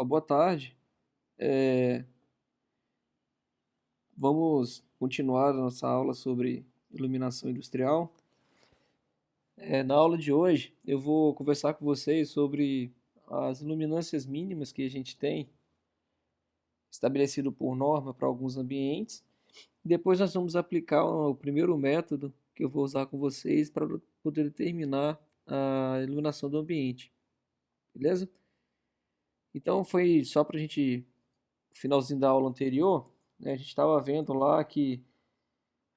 Boa tarde. Vamos continuar a nossa aula sobre iluminação industrial. Na aula de hoje, eu vou conversar com vocês sobre as iluminâncias mínimas que a gente tem estabelecido por norma para alguns ambientes. Depois nós vamos aplicar o primeiro método que eu vou usar com vocês para poder determinar a iluminação do ambiente. Beleza? Então foi só para a gente, no finalzinho da aula anterior, né, a gente estava vendo lá que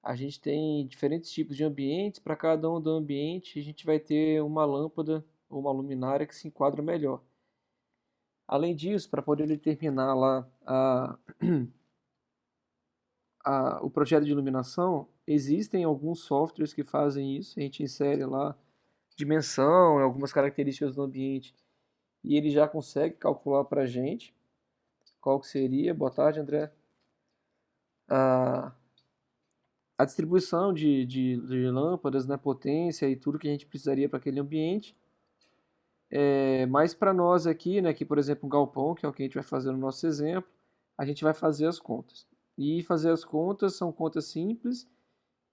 a gente tem diferentes tipos de ambientes. Para cada um do ambiente, a gente vai ter uma lâmpada ou uma luminária que se enquadra melhor. Além disso, para poder determinar lá o projeto de iluminação, existem alguns softwares que fazem isso. A gente insere lá dimensão, algumas características do ambiente e ele já consegue calcular para a gente qual que seria. Boa tarde, André. A distribuição de lâmpadas, né, potência e tudo que a gente precisaria para aquele ambiente. Mas para nós aqui, né, que por exemplo um galpão, que é o que a gente vai fazer no nosso exemplo, a gente vai fazer as contas. E fazer as contas são contas simples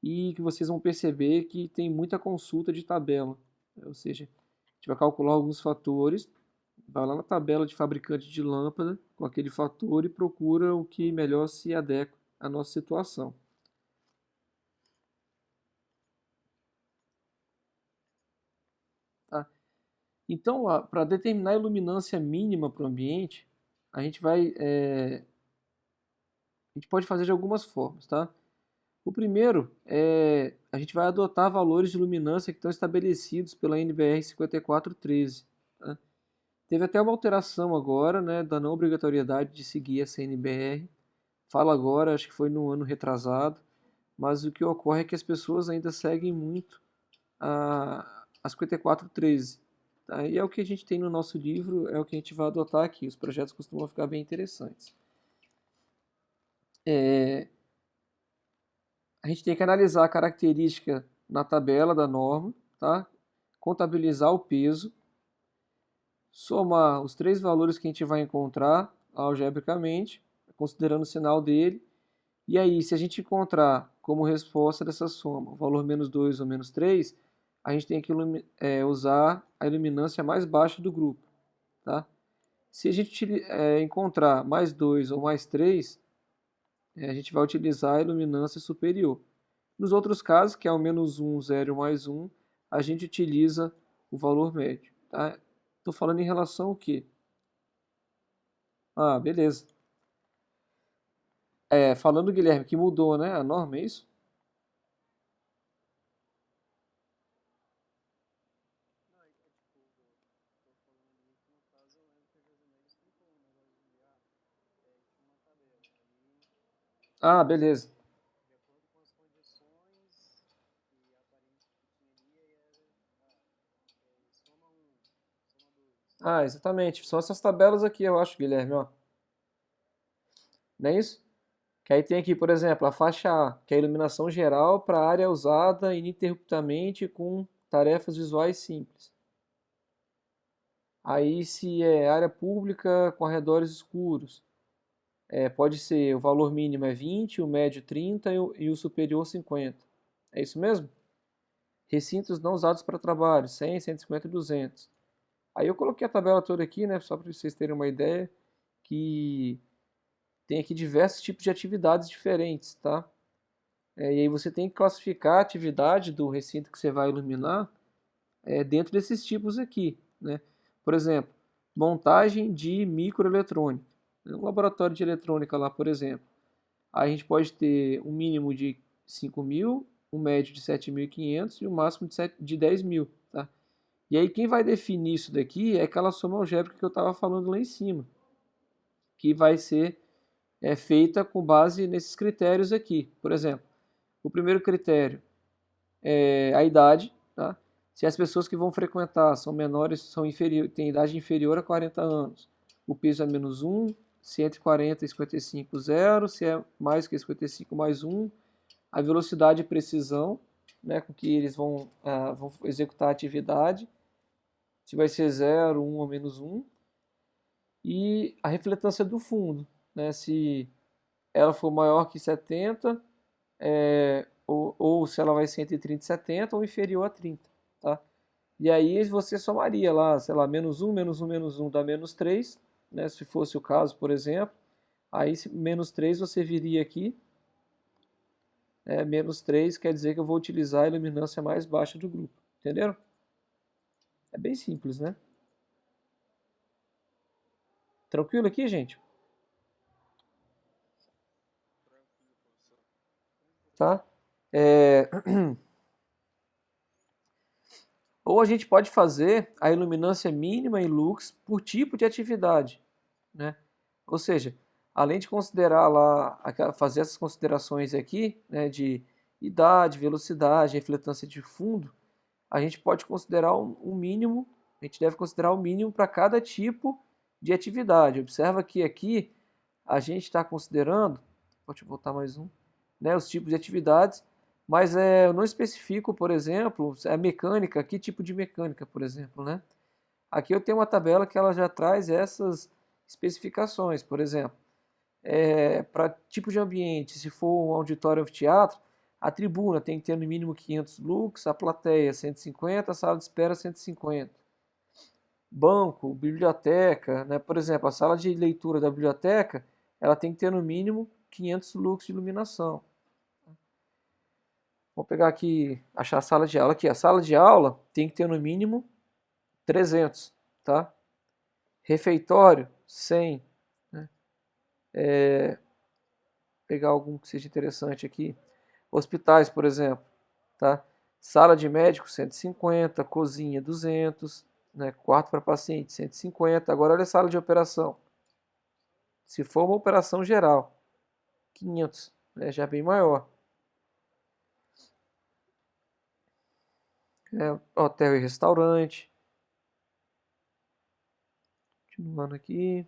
e que vocês vão perceber que tem muita consulta de tabela. Ou seja, a gente vai calcular alguns fatores, vai lá na tabela de fabricante de lâmpada com aquele fator e procura o que melhor se adequa à nossa situação. Tá? Então, para determinar a iluminância mínima para o ambiente, a gente pode fazer de algumas formas, tá? O primeiro é a gente vai adotar valores de luminância que estão estabelecidos pela NBR 5413. Tá? Teve até uma alteração agora, né, da não obrigatoriedade de seguir essa NBR. Fala agora, acho que foi no ano retrasado, mas o que ocorre é que as pessoas ainda seguem muito a 5413. Tá? E é o que a gente tem no nosso livro, é o que a gente vai adotar aqui. Os projetos costumam ficar bem interessantes. A gente tem que analisar a característica na tabela da norma, tá? Contabilizar o peso, somar os três valores que a gente vai encontrar algebricamente, considerando o sinal dele, e aí se a gente encontrar como resposta dessa soma o valor menos 2 ou menos 3, a gente tem que usar a iluminância mais baixa do grupo. Tá? Se a gente encontrar mais 2 ou mais 3, a gente vai utilizar a iluminância superior. Nos outros casos, que é o menos 1, 0 e mais 1, a gente utiliza o valor médio. Tá? Estou falando em relação ao quê? Ah, beleza. Falando, Guilherme, que mudou, né? A norma, é isso? Ah, beleza. Ah, exatamente. São essas tabelas aqui, eu acho, Guilherme, ó. Não é isso? Que aí tem aqui, por exemplo, a faixa A, que é a iluminação geral para a área usada ininterruptamente com tarefas visuais simples. Aí, se é área pública com arredores escuros, pode ser o valor mínimo é 20, o médio 30 e o superior 50. É isso mesmo? Recintos não usados para trabalho, 100, 150 e 200. Aí eu coloquei a tabela toda aqui, né, só para vocês terem uma ideia, que tem aqui diversos tipos de atividades diferentes, tá? E aí você tem que classificar a atividade do recinto que você vai iluminar dentro desses tipos aqui, né? Por exemplo, montagem de microeletrônica. Um laboratório de eletrônica lá, por exemplo. Aí a gente pode ter um mínimo de 5.000, um médio de 7.500 e um máximo de 10.000, tá? E aí quem vai definir isso daqui é aquela soma algébrica que eu estava falando lá em cima, que vai ser feita com base nesses critérios aqui. Por exemplo, o primeiro critério é a idade, tá? Se as pessoas que vão frequentar são menores, têm idade inferior a 40 anos, o peso é menos 1, se é entre 40 e 55, 0, se é mais que 55, mais 1, a velocidade e precisão, né, com que eles vão executar a atividade, se vai ser 0, 1 ou menos 1, e a refletância do fundo, né? Se ela for maior que 70, ou se ela vai ser entre 30 e 70 ou inferior a 30, tá? E aí você somaria lá, sei lá, menos um menos um menos um dá menos 3, né? Se fosse o caso, por exemplo. Aí menos 3 você viria aqui, menos 3 quer dizer que eu vou utilizar a iluminância mais baixa do grupo, entenderam? É bem simples, né? Tranquilo aqui, gente? Tá? É, Ou a gente pode fazer a iluminância mínima em lux por tipo de atividade, né? Ou seja, além de considerar lá, fazer essas considerações aqui, né, de idade, velocidade, refletância de fundo, a gente pode considerar um mínimo, a gente deve considerar o mínimo para cada tipo de atividade. Observa que aqui a gente está considerando, pode voltar mais um, né, os tipos de atividades, mas eu não especifico, por exemplo, a mecânica, que tipo de mecânica, por exemplo, né? Aqui eu tenho uma tabela que ela já traz essas especificações, por exemplo, para tipo de ambiente, se for um auditório anfiteatro, a tribuna tem que ter no mínimo 500 lux, a plateia 150, a sala de espera 150. Banco, biblioteca, né? Por exemplo, a sala de leitura da biblioteca, ela tem que ter no mínimo 500 lux de iluminação. Vou pegar aqui, achar a sala de aula aqui. A sala de aula tem que ter no mínimo 300, tá? Refeitório, 100. Né? Pegar algum que seja interessante aqui. Hospitais, por exemplo, tá? Sala de médico, 150, cozinha, 200, né? Quarto para paciente, 150. Agora olha a sala de operação. Se for uma operação geral, 500, né? Já é bem maior. Hotel e restaurante. Continuando aqui.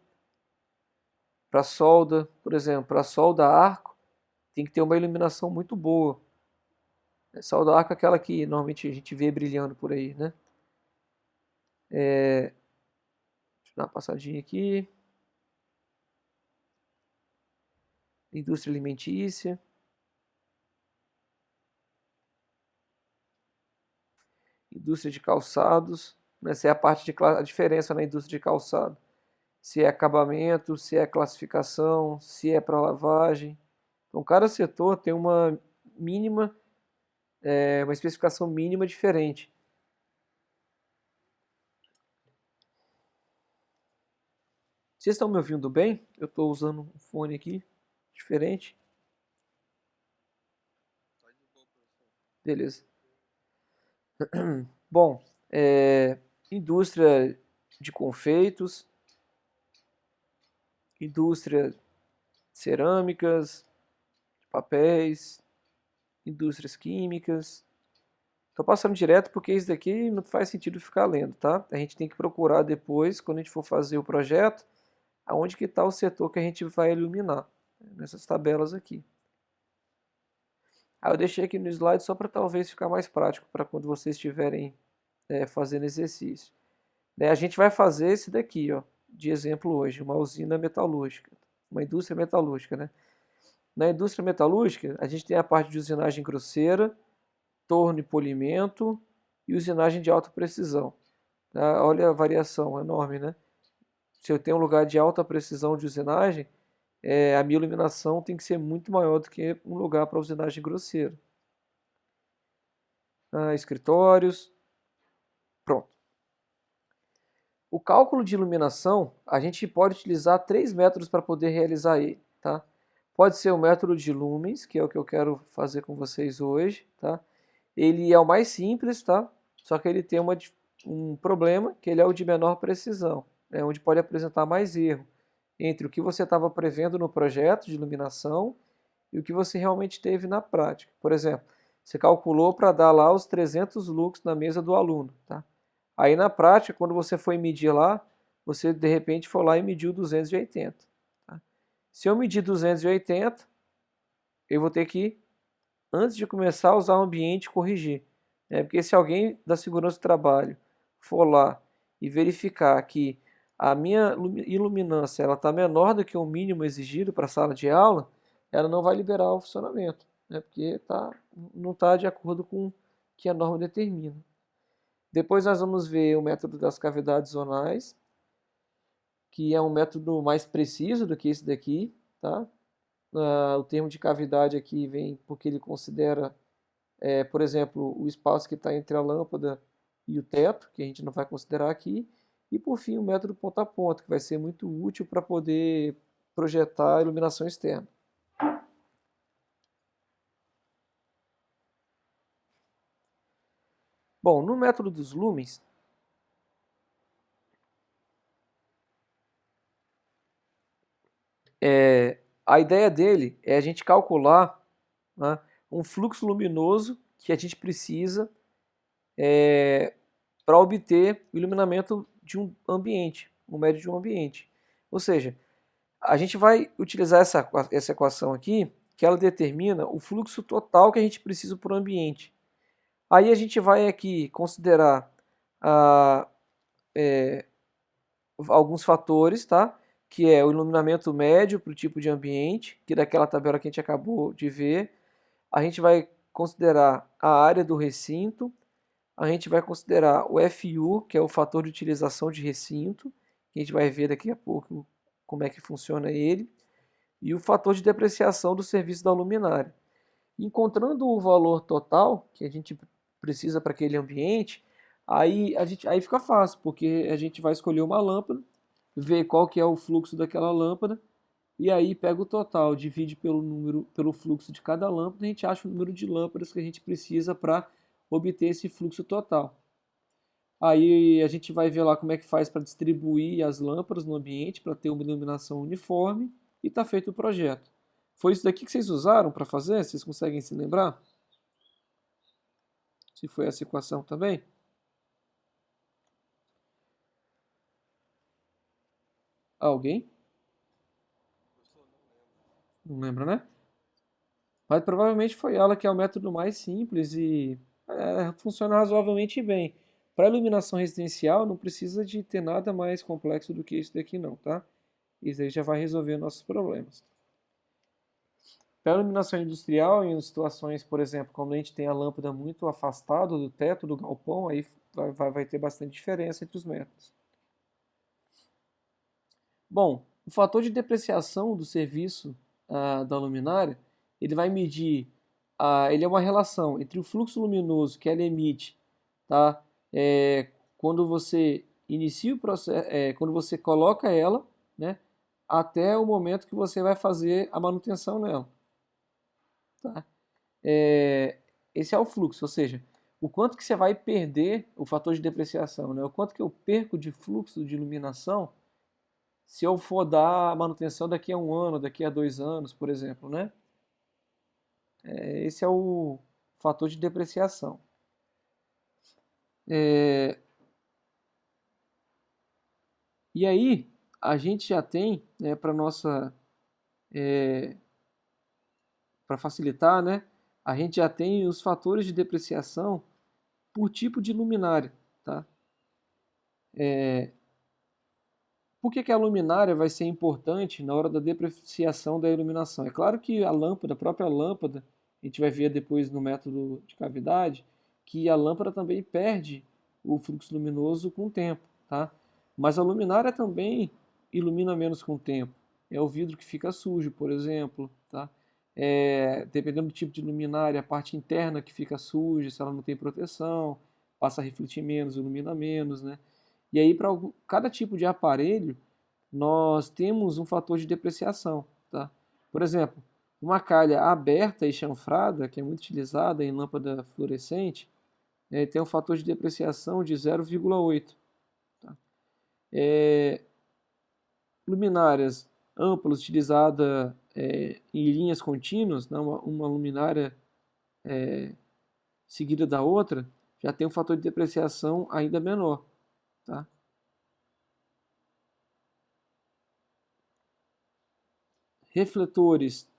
Para solda, por exemplo, para solda arco, tem que ter uma iluminação muito boa. Solda arco é aquela que normalmente a gente vê brilhando por aí, né? Deixa eu dar uma passadinha aqui. Indústria alimentícia. Indústria de calçados. Essa é a parte a diferença na indústria de calçado. Se é acabamento, se é classificação, se é para lavagem. Então, cada setor tem uma mínima, uma especificação mínima diferente. Vocês estão me ouvindo bem? Eu estou usando um fone aqui, diferente. Beleza. Bom, indústria de confeitos, indústria de cerâmicas, de papéis, indústrias químicas. Estou passando direto porque isso daqui não faz sentido ficar lendo, tá? A gente tem que procurar depois, quando a gente for fazer o projeto, aonde que está o setor que a gente vai iluminar, nessas tabelas aqui. Eu deixei aqui no slide só para talvez ficar mais prático para quando vocês estiverem fazendo exercício. A gente vai fazer esse daqui, ó, de exemplo hoje, uma usina metalúrgica, uma indústria metalúrgica, né? Na indústria metalúrgica, a gente tem a parte de usinagem grosseira, torno e polimento e usinagem de alta precisão. Tá? Olha a variação enorme, né? Se eu tenho um lugar de alta precisão de usinagem, a minha iluminação tem que ser muito maior do que um lugar para usinagem grosseira. Escritórios, pronto. O cálculo de iluminação, a gente pode utilizar 3 métodos para poder realizar ele, tá? Pode ser o método de lumens, que é o que eu quero fazer com vocês hoje, tá? Ele é o mais simples, tá? Só que ele tem um problema, que ele é o de menor precisão, né? Onde pode apresentar mais erro entre o que você estava prevendo no projeto de iluminação e o que você realmente teve na prática. Por exemplo, você calculou para dar lá os 300 lux na mesa do aluno, tá? Aí na prática, quando você foi medir lá, você de repente foi lá e mediu 280. Tá? Se eu medir 280, eu vou ter que, antes de começar a usar o ambiente, corrigir. Né? Porque se alguém da segurança do trabalho for lá e verificar que a minha iluminância ela está menor do que o mínimo exigido para a sala de aula, ela não vai liberar o funcionamento, né? Porque não está de acordo com o que a norma determina. Depois nós vamos ver o método das cavidades zonais, que é um método mais preciso do que esse daqui, tá? O termo de cavidade aqui vem porque ele considera, por exemplo, o espaço que está entre a lâmpada e o teto, que a gente não vai considerar aqui, e por fim o método ponta a ponta, que vai ser muito útil para poder projetar a iluminação externa. Bom, no método dos lumens, a ideia dele é a gente calcular, né, um fluxo luminoso que a gente precisa para obter o iluminamento de um ambiente, um médio de um ambiente. Ou seja, a gente vai utilizar essa equação aqui, que ela determina o fluxo total que a gente precisa para o ambiente. Aí a gente vai aqui considerar alguns fatores, tá? Que é o iluminamento médio para o tipo de ambiente, que daquela tabela que a gente acabou de ver. A gente vai considerar a área do recinto, a gente vai considerar o FU, que é o fator de utilização de recinto, que a gente vai ver daqui a pouco como é que funciona ele, e o fator de depreciação do serviço da luminária. Encontrando o valor total que a gente precisa para aquele ambiente, aí fica fácil, porque a gente vai escolher uma lâmpada, ver qual que é o fluxo daquela lâmpada, e aí pega o total, divide pelo fluxo de cada lâmpada, e a gente acha o número de lâmpadas que a gente precisa para obter esse fluxo total. Aí a gente vai ver lá como é que faz para distribuir as lâmpadas no ambiente, para ter uma iluminação uniforme, e está feito o projeto. Foi isso daqui que vocês usaram para fazer? Vocês conseguem se lembrar? Se foi essa equação também? Alguém? Não lembra, né? Mas provavelmente foi ela, que é o método mais simples e funciona razoavelmente bem. Para iluminação residencial não precisa de ter nada mais complexo do que isso daqui não, tá? Isso aí já vai resolver nossos problemas. Para iluminação industrial, em situações, por exemplo, quando a gente tem a lâmpada muito afastada do teto do galpão, aí vai ter bastante diferença entre os métodos. Bom, o fator de depreciação do serviço da luminária, ele vai medir, ele é uma relação entre o fluxo luminoso que ela emite, tá? Quando você inicia o processo, quando você coloca ela, né, até o momento que você vai fazer a manutenção nela, tá? Esse é o fluxo, ou seja, o quanto que você vai perder o fator de depreciação, né? O quanto que eu perco de fluxo de iluminação se eu for dar manutenção daqui a 1 ano, daqui a 2 anos, por exemplo, né? Esse é o fator de depreciação. E aí, a gente já tem, né, para facilitar, né? A gente já tem os fatores de depreciação por tipo de luminária, tá? Por que a luminária vai ser importante na hora da depreciação da iluminação? É claro que a lâmpada, a própria lâmpada, a gente vai ver depois no método de cavidade, que a lâmpada também perde o fluxo luminoso com o tempo, tá? Mas a luminária também ilumina menos com o tempo. É o vidro que fica sujo, por exemplo, tá? Dependendo do tipo de luminária, a parte interna que fica suja, se ela não tem proteção, passa a refletir menos, ilumina menos, né? E aí, para cada tipo de aparelho, nós temos um fator de depreciação, tá? Por exemplo, uma calha aberta e chanfrada, que é muito utilizada em lâmpada fluorescente, tem um fator de depreciação de 0,8. Tá? Luminárias amplas utilizadas em linhas contínuas, né? uma luminária seguida da outra, já tem um fator de depreciação ainda menor. Tá? Refletores,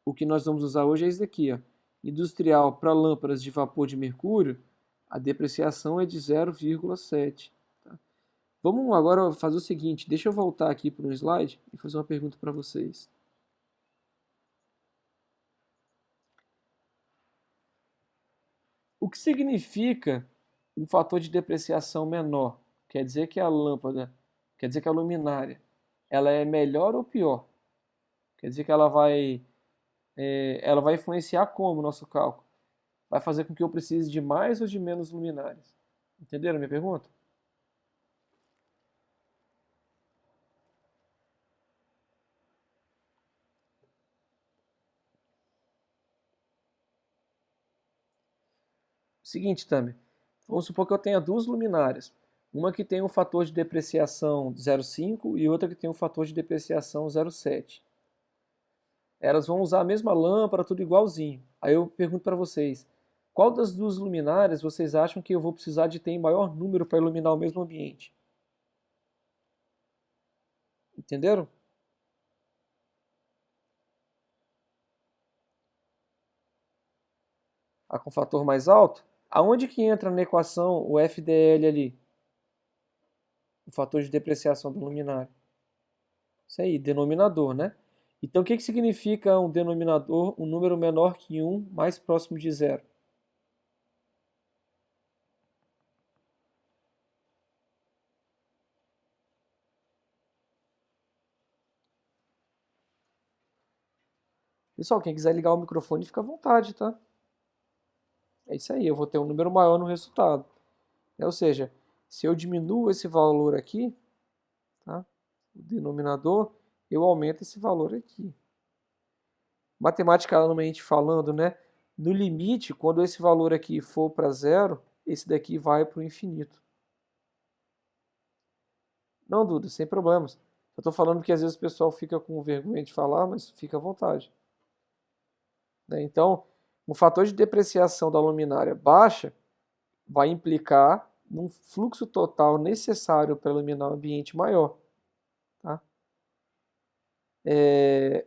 o que nós vamos usar hoje é esse daqui, ó. Industrial para lâmpadas de vapor de mercúrio, a depreciação é de 0,7. Tá? Vamos agora fazer o seguinte, deixa eu voltar aqui para um slide e fazer uma pergunta para vocês. O que significa um fator de depreciação menor? Quer dizer que a lâmpada, quer dizer que a luminária, ela é melhor ou pior? Quer dizer que ela vai influenciar como o nosso cálculo? Vai fazer com que eu precise de mais ou de menos luminárias? Entenderam a minha pergunta? Seguinte, Tami, vamos supor que eu tenha duas luminárias. Uma que tem um fator de depreciação 0,5 e outra que tem um fator de depreciação 0,7. Elas vão usar a mesma lâmpada, tudo igualzinho. Aí eu pergunto para vocês, qual das duas luminárias vocês acham que eu vou precisar de ter em maior número para iluminar o mesmo ambiente? Entenderam? A com fator mais alto? Aonde que entra na equação o FDL ali? O fator de depreciação do luminário. Isso aí, denominador, né? Então, o que significa um denominador, um número menor que 1, mais próximo de zero? Pessoal, quem quiser ligar o microfone, fica à vontade, tá? É isso aí, eu vou ter um número maior no resultado. Ou seja, se eu diminuo esse valor aqui, tá? O denominador, eu aumento esse valor aqui. Matematicamente falando, né? No limite, quando esse valor aqui for para zero, esse daqui vai para o infinito. Não, Duda, sem problemas. Eu estou falando que às vezes o pessoal fica com vergonha de falar, mas fica à vontade. Né? Então, um fator de depreciação da luminária baixa vai implicar num fluxo total necessário para iluminar um ambiente maior. Tá?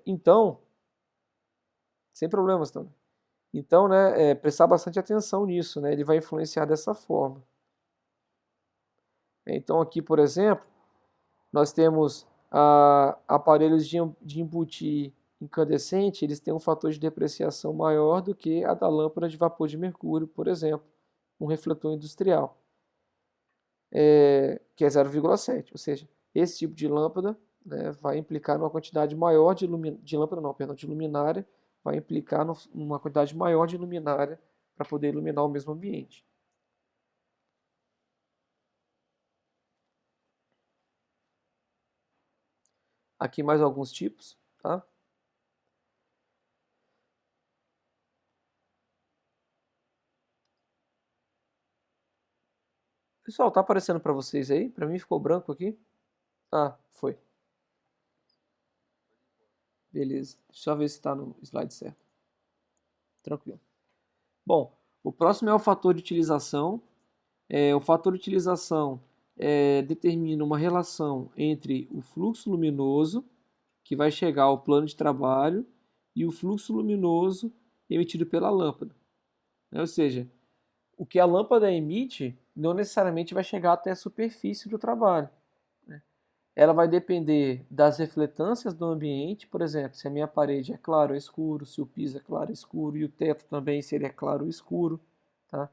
Então, sem problemas também. Então, né, prestar bastante atenção nisso, né? Ele vai influenciar dessa forma. Então, aqui, por exemplo, nós temos aparelhos de embutir incandescente, eles têm um fator de depreciação maior do que a da lâmpada de vapor de mercúrio, por exemplo, um refletor industrial, que é 0,7. Ou seja, esse tipo de lâmpada, né, vai implicar numa quantidade maior de luminária, vai implicar numa quantidade maior de luminária para poder iluminar o mesmo ambiente. Aqui mais alguns tipos, tá? Pessoal, tá aparecendo para vocês aí? Para mim ficou branco aqui. Ah, foi. Beleza. Deixa eu só ver se está no slide certo. Tranquilo. Bom, o próximo é o fator de utilização. O fator de utilização determina uma relação entre o fluxo luminoso, que vai chegar ao plano de trabalho, e o fluxo luminoso emitido pela lâmpada. Ou seja, o que a lâmpada emite não necessariamente vai chegar até a superfície do trabalho. Ela vai depender das refletâncias do ambiente, por exemplo, se a minha parede é claro ou escuro, se o piso é claro ou escuro, e o teto também, se ele é claro ou escuro. Tá?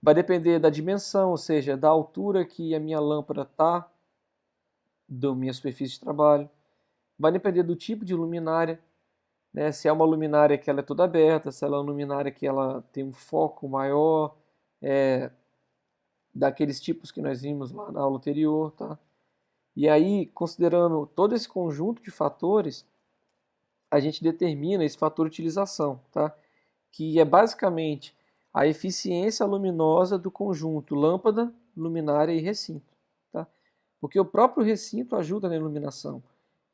Vai depender da dimensão, ou seja, da altura que a minha lâmpada está da minha superfície de trabalho. Vai depender do tipo de luminária, né? Se é uma luminária que ela é toda aberta, se ela é uma luminária que ela tem um foco maior, daqueles tipos que nós vimos lá na aula anterior, tá? E aí, considerando todo esse conjunto de fatores, a gente determina esse fator utilização, tá? Que é basicamente a eficiência luminosa do conjunto lâmpada, luminária e recinto. Tá? Porque o próprio recinto ajuda na iluminação.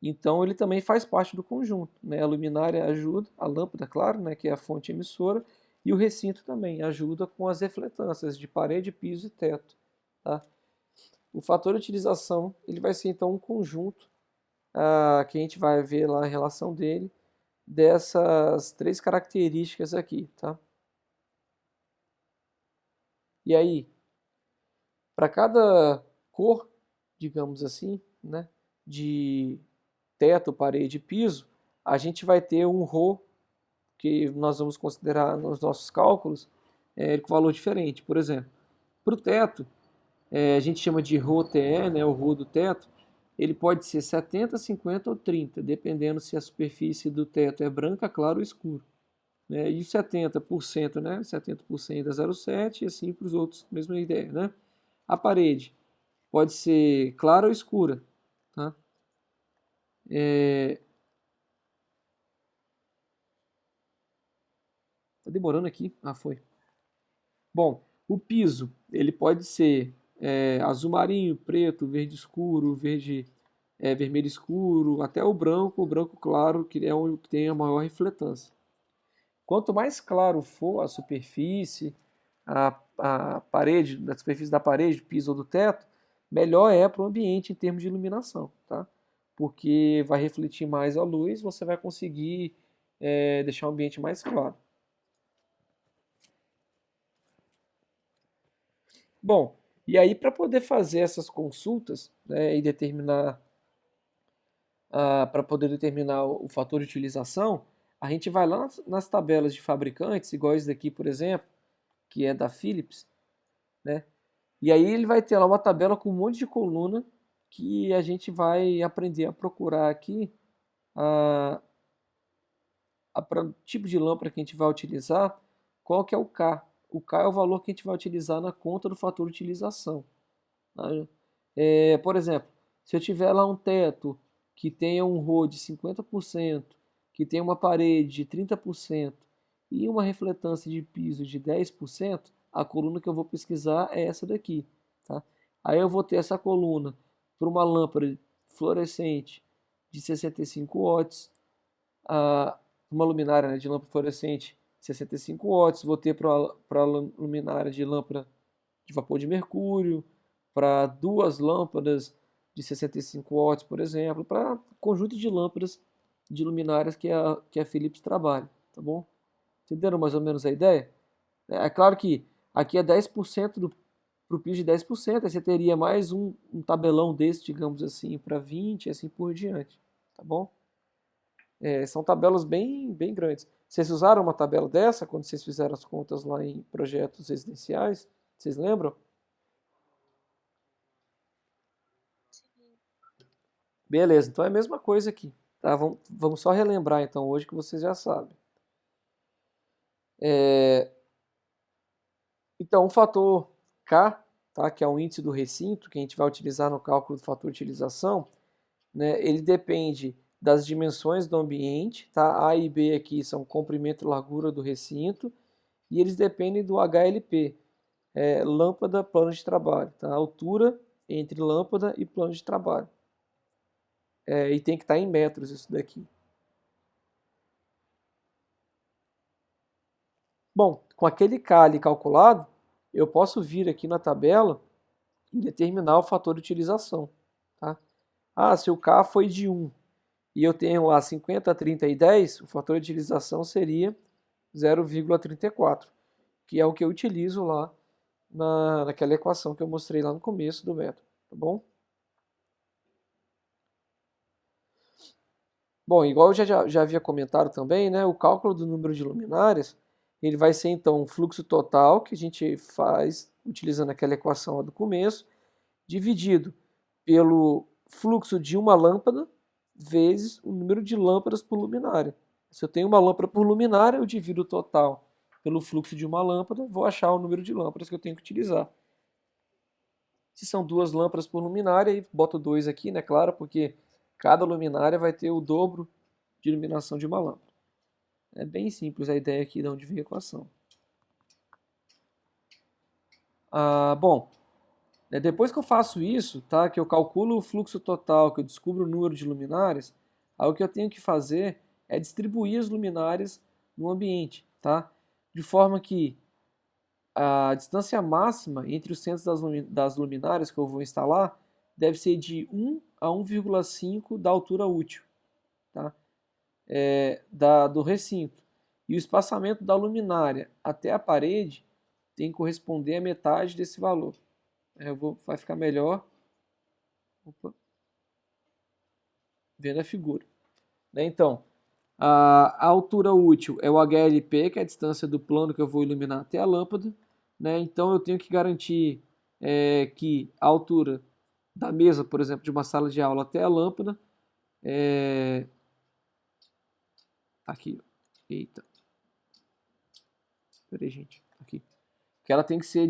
Então ele também faz parte do conjunto. Né? A luminária ajuda, a lâmpada, claro, né, que é a fonte emissora, e o recinto também ajuda com as refletâncias de parede, piso e teto. Tá? O fator de utilização ele vai ser então um conjunto que a gente vai ver lá a relação dele dessas três características aqui, tá? E aí, para cada cor, digamos assim, né, de teto, parede e piso, a gente vai ter um ρ que nós vamos considerar nos nossos cálculos com valor diferente. Por exemplo, para o teto, a gente chama de ρTE, né, o ρ do teto, ele pode ser 70, 50 ou 30, dependendo se a superfície do teto é branca, clara ou escura. Né? E 70%, né? 70% é 0,7 e assim para os outros, mesma ideia. Né? A parede pode ser clara ou escura. Tá? Tá demorando aqui? Ah, foi. Bom, o piso, ele pode ser azul marinho, preto, verde escuro, vermelho escuro, até o branco claro, que é o que tem a maior refletância. Quanto mais claro for a superfície, a parede, da superfície da parede, do piso ou do teto, melhor é para o ambiente em termos de iluminação, tá? Porque vai refletir mais a luz, você vai conseguir deixar o ambiente mais claro. Bom, e aí para poder fazer essas consultas, né, e determinar, para poder determinar o fator de utilização, a gente vai lá nas tabelas de fabricantes, igual esse daqui, por exemplo, que é da Philips, né? E aí ele vai ter lá uma tabela com um monte de coluna que a gente vai aprender a procurar aqui tipo de lâmpada que a gente vai utilizar, qual que é o K. O K é o valor que a gente vai utilizar na conta do fator de utilização. Tá? Por exemplo, se eu tiver lá um teto que tenha um RO de 50%, que tenha uma parede de 30% e uma refletância de piso de 10%, a coluna que eu vou pesquisar é essa daqui. Tá? Aí eu vou ter essa coluna para uma lâmpada fluorescente de 65 watts, uma luminária, né, de lâmpada fluorescente de 65 watts, vou ter para luminária de lâmpada de vapor de mercúrio, para duas lâmpadas de 65 watts, por exemplo, para conjunto de lâmpadas de luminárias que a Philips trabalha, tá bom? Entenderam mais ou menos a ideia? É claro que aqui é 10% para o piso de 10%, aí você teria mais um tabelão desse, digamos assim, para 20 e assim por diante, tá bom? São tabelas bem grandes. Vocês usaram uma tabela dessa quando vocês fizeram as contas lá em projetos residenciais? Vocês lembram? Beleza, então é a mesma coisa aqui. Tá? Vamos só relembrar então hoje que vocês já sabem. Então o fator K, tá? Que é o índice do recinto, que a gente vai utilizar no cálculo do fator de utilização, né? Ele depende das dimensões do ambiente, tá? A e B aqui são comprimento e largura do recinto, e eles dependem do HLP, lâmpada, plano de trabalho, tá? A altura entre lâmpada e plano de trabalho. E tem que estar em metros isso daqui. Bom, com aquele K ali calculado, eu posso vir aqui na tabela e determinar o fator de utilização. Tá? Se o K foi de 1 e eu tenho lá 50, 30 e 10, o fator de utilização seria 0,34, que é o que eu utilizo lá naquela equação que eu mostrei lá no começo do método. Tá bom? Bom, igual eu já havia comentado também, né, o cálculo do número de luminárias, ele vai ser então o fluxo total que a gente faz utilizando aquela equação lá do começo, dividido pelo fluxo de uma lâmpada vezes o número de lâmpadas por luminária. Se eu tenho uma lâmpada por luminária, eu divido o total pelo fluxo de uma lâmpada, vou achar o número de lâmpadas que eu tenho que utilizar. Se são duas lâmpadas por luminária, aí boto 2 aqui, né, claro, porque cada luminária vai ter o dobro de iluminação de uma lâmpada. É bem simples a ideia aqui de onde vem a equação. Bom, depois que eu faço isso, tá, que eu calculo o fluxo total, que eu descubro o número de luminárias, aí o que eu tenho que fazer é distribuir as luminárias no ambiente, tá? De forma que a distância máxima entre os centros das luminárias que eu vou instalar deve ser de 1 a 1,5 da altura útil, tá? Do recinto. E o espaçamento da luminária até a parede tem que corresponder a metade desse valor. Vai ficar melhor Opa, vendo a figura. Né? Então, a altura útil é o HLP, que é a distância do plano que eu vou iluminar até a lâmpada. Né? Então, eu tenho que garantir que a altura da mesa, por exemplo, de uma sala de aula até a lâmpada, aqui, eita, peraí, gente, aqui, que ela tem que ser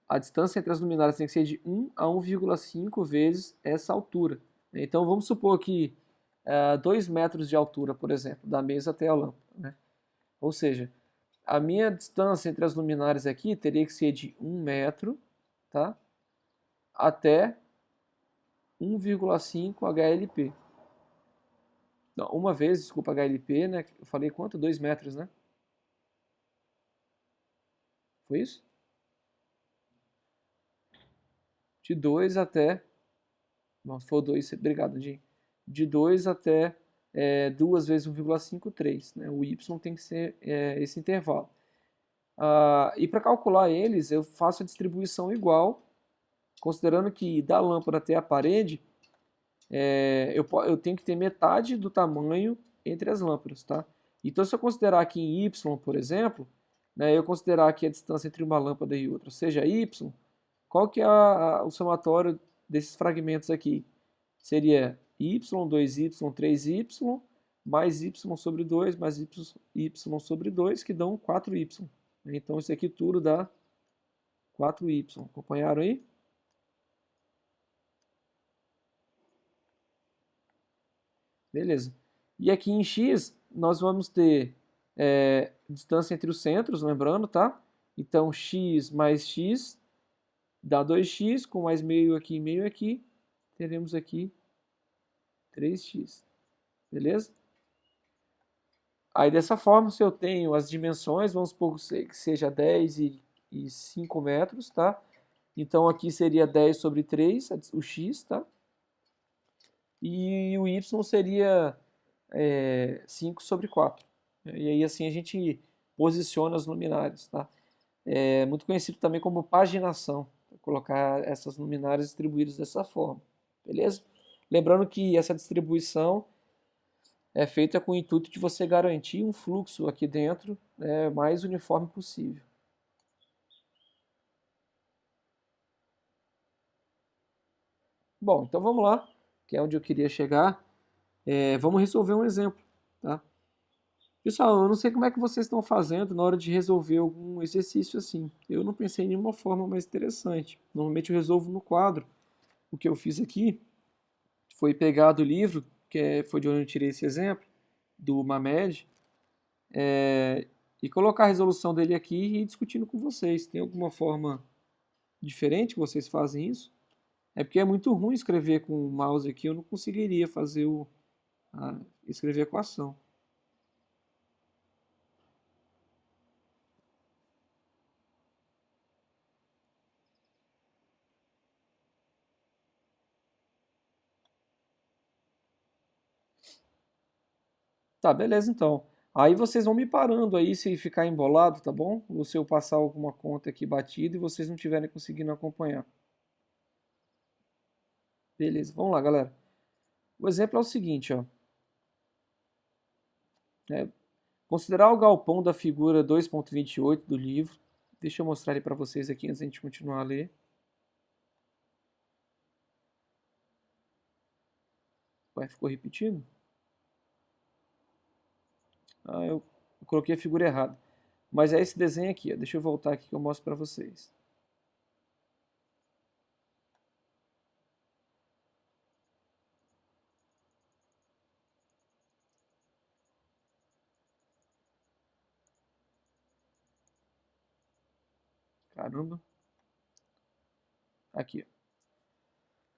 a distância entre as luminárias tem que ser de 1 a 1,5 vezes essa altura. Então, vamos supor que 2 metros de altura, por exemplo, da mesa até a lâmpada. Né? Ou seja, a minha distância entre as luminárias aqui teria que ser de 1 metro, tá? Até 1,5 HLP. Não, uma vez, desculpa, HLP, né? Eu falei quanto? 2 metros, né? Foi isso? De 2 até... Não, se for 2, obrigado, Jim. De 2 até 2 vezes 1,5, 3. Né? O Y tem que ser esse intervalo. E para calcular eles, eu faço a distribuição igual, considerando que da lâmpada até a parede, eu tenho que ter metade do tamanho entre as lâmpadas. Tá? Então, se eu considerar aqui em Y, por exemplo, né, eu considerar que a distância entre uma lâmpada e outra seja Y, qual que é o somatório desses fragmentos aqui? Seria y, 2y, 3y, mais y sobre 2, mais y sobre 2, que dão 4y. Então, isso aqui tudo dá 4y. Acompanharam aí? Beleza. E aqui em x, nós vamos ter distância entre os centros, lembrando, tá? Então, x mais x dá 2x, com mais meio aqui, teremos aqui 3x. Beleza? Aí dessa forma, se eu tenho as dimensões, vamos supor que seja 10 e 5 metros, tá? Então aqui seria 10 sobre 3, o x, tá? E o y seria 5 sobre 4. E aí assim a gente posiciona as luminárias, tá? É muito conhecido também como paginação, colocar essas luminárias distribuídas dessa forma, beleza? Lembrando que essa distribuição é feita com o intuito de você garantir um fluxo aqui dentro mais uniforme possível. Bom, então vamos lá, que é onde eu queria chegar. Vamos resolver um exemplo, tá? Pessoal, eu não sei como é que vocês estão fazendo na hora de resolver algum exercício assim. Eu não pensei em nenhuma forma mais interessante. Normalmente eu resolvo no quadro. O que eu fiz aqui foi pegar do livro, foi de onde eu tirei esse exemplo, do Mamed, e colocar a resolução dele aqui e ir discutindo com vocês. Tem alguma forma diferente que vocês fazem isso? É porque é muito ruim escrever com o mouse aqui, eu não conseguiria fazer escrever a equação. Tá, beleza então. Aí vocês vão me parando aí se ficar embolado, tá bom? Ou se eu passar alguma conta aqui batida e vocês não estiverem conseguindo acompanhar. Beleza, vamos lá, galera. O exemplo é o seguinte, ó. Considerar o galpão da figura 2.28 do livro. Deixa eu mostrar ele para vocês aqui antes de a gente continuar a ler. Ué, ficou repetindo? Eu coloquei a figura errada. Mas é esse desenho aqui, ó. Deixa eu voltar aqui que eu mostro para vocês. Caramba. Aqui, ó.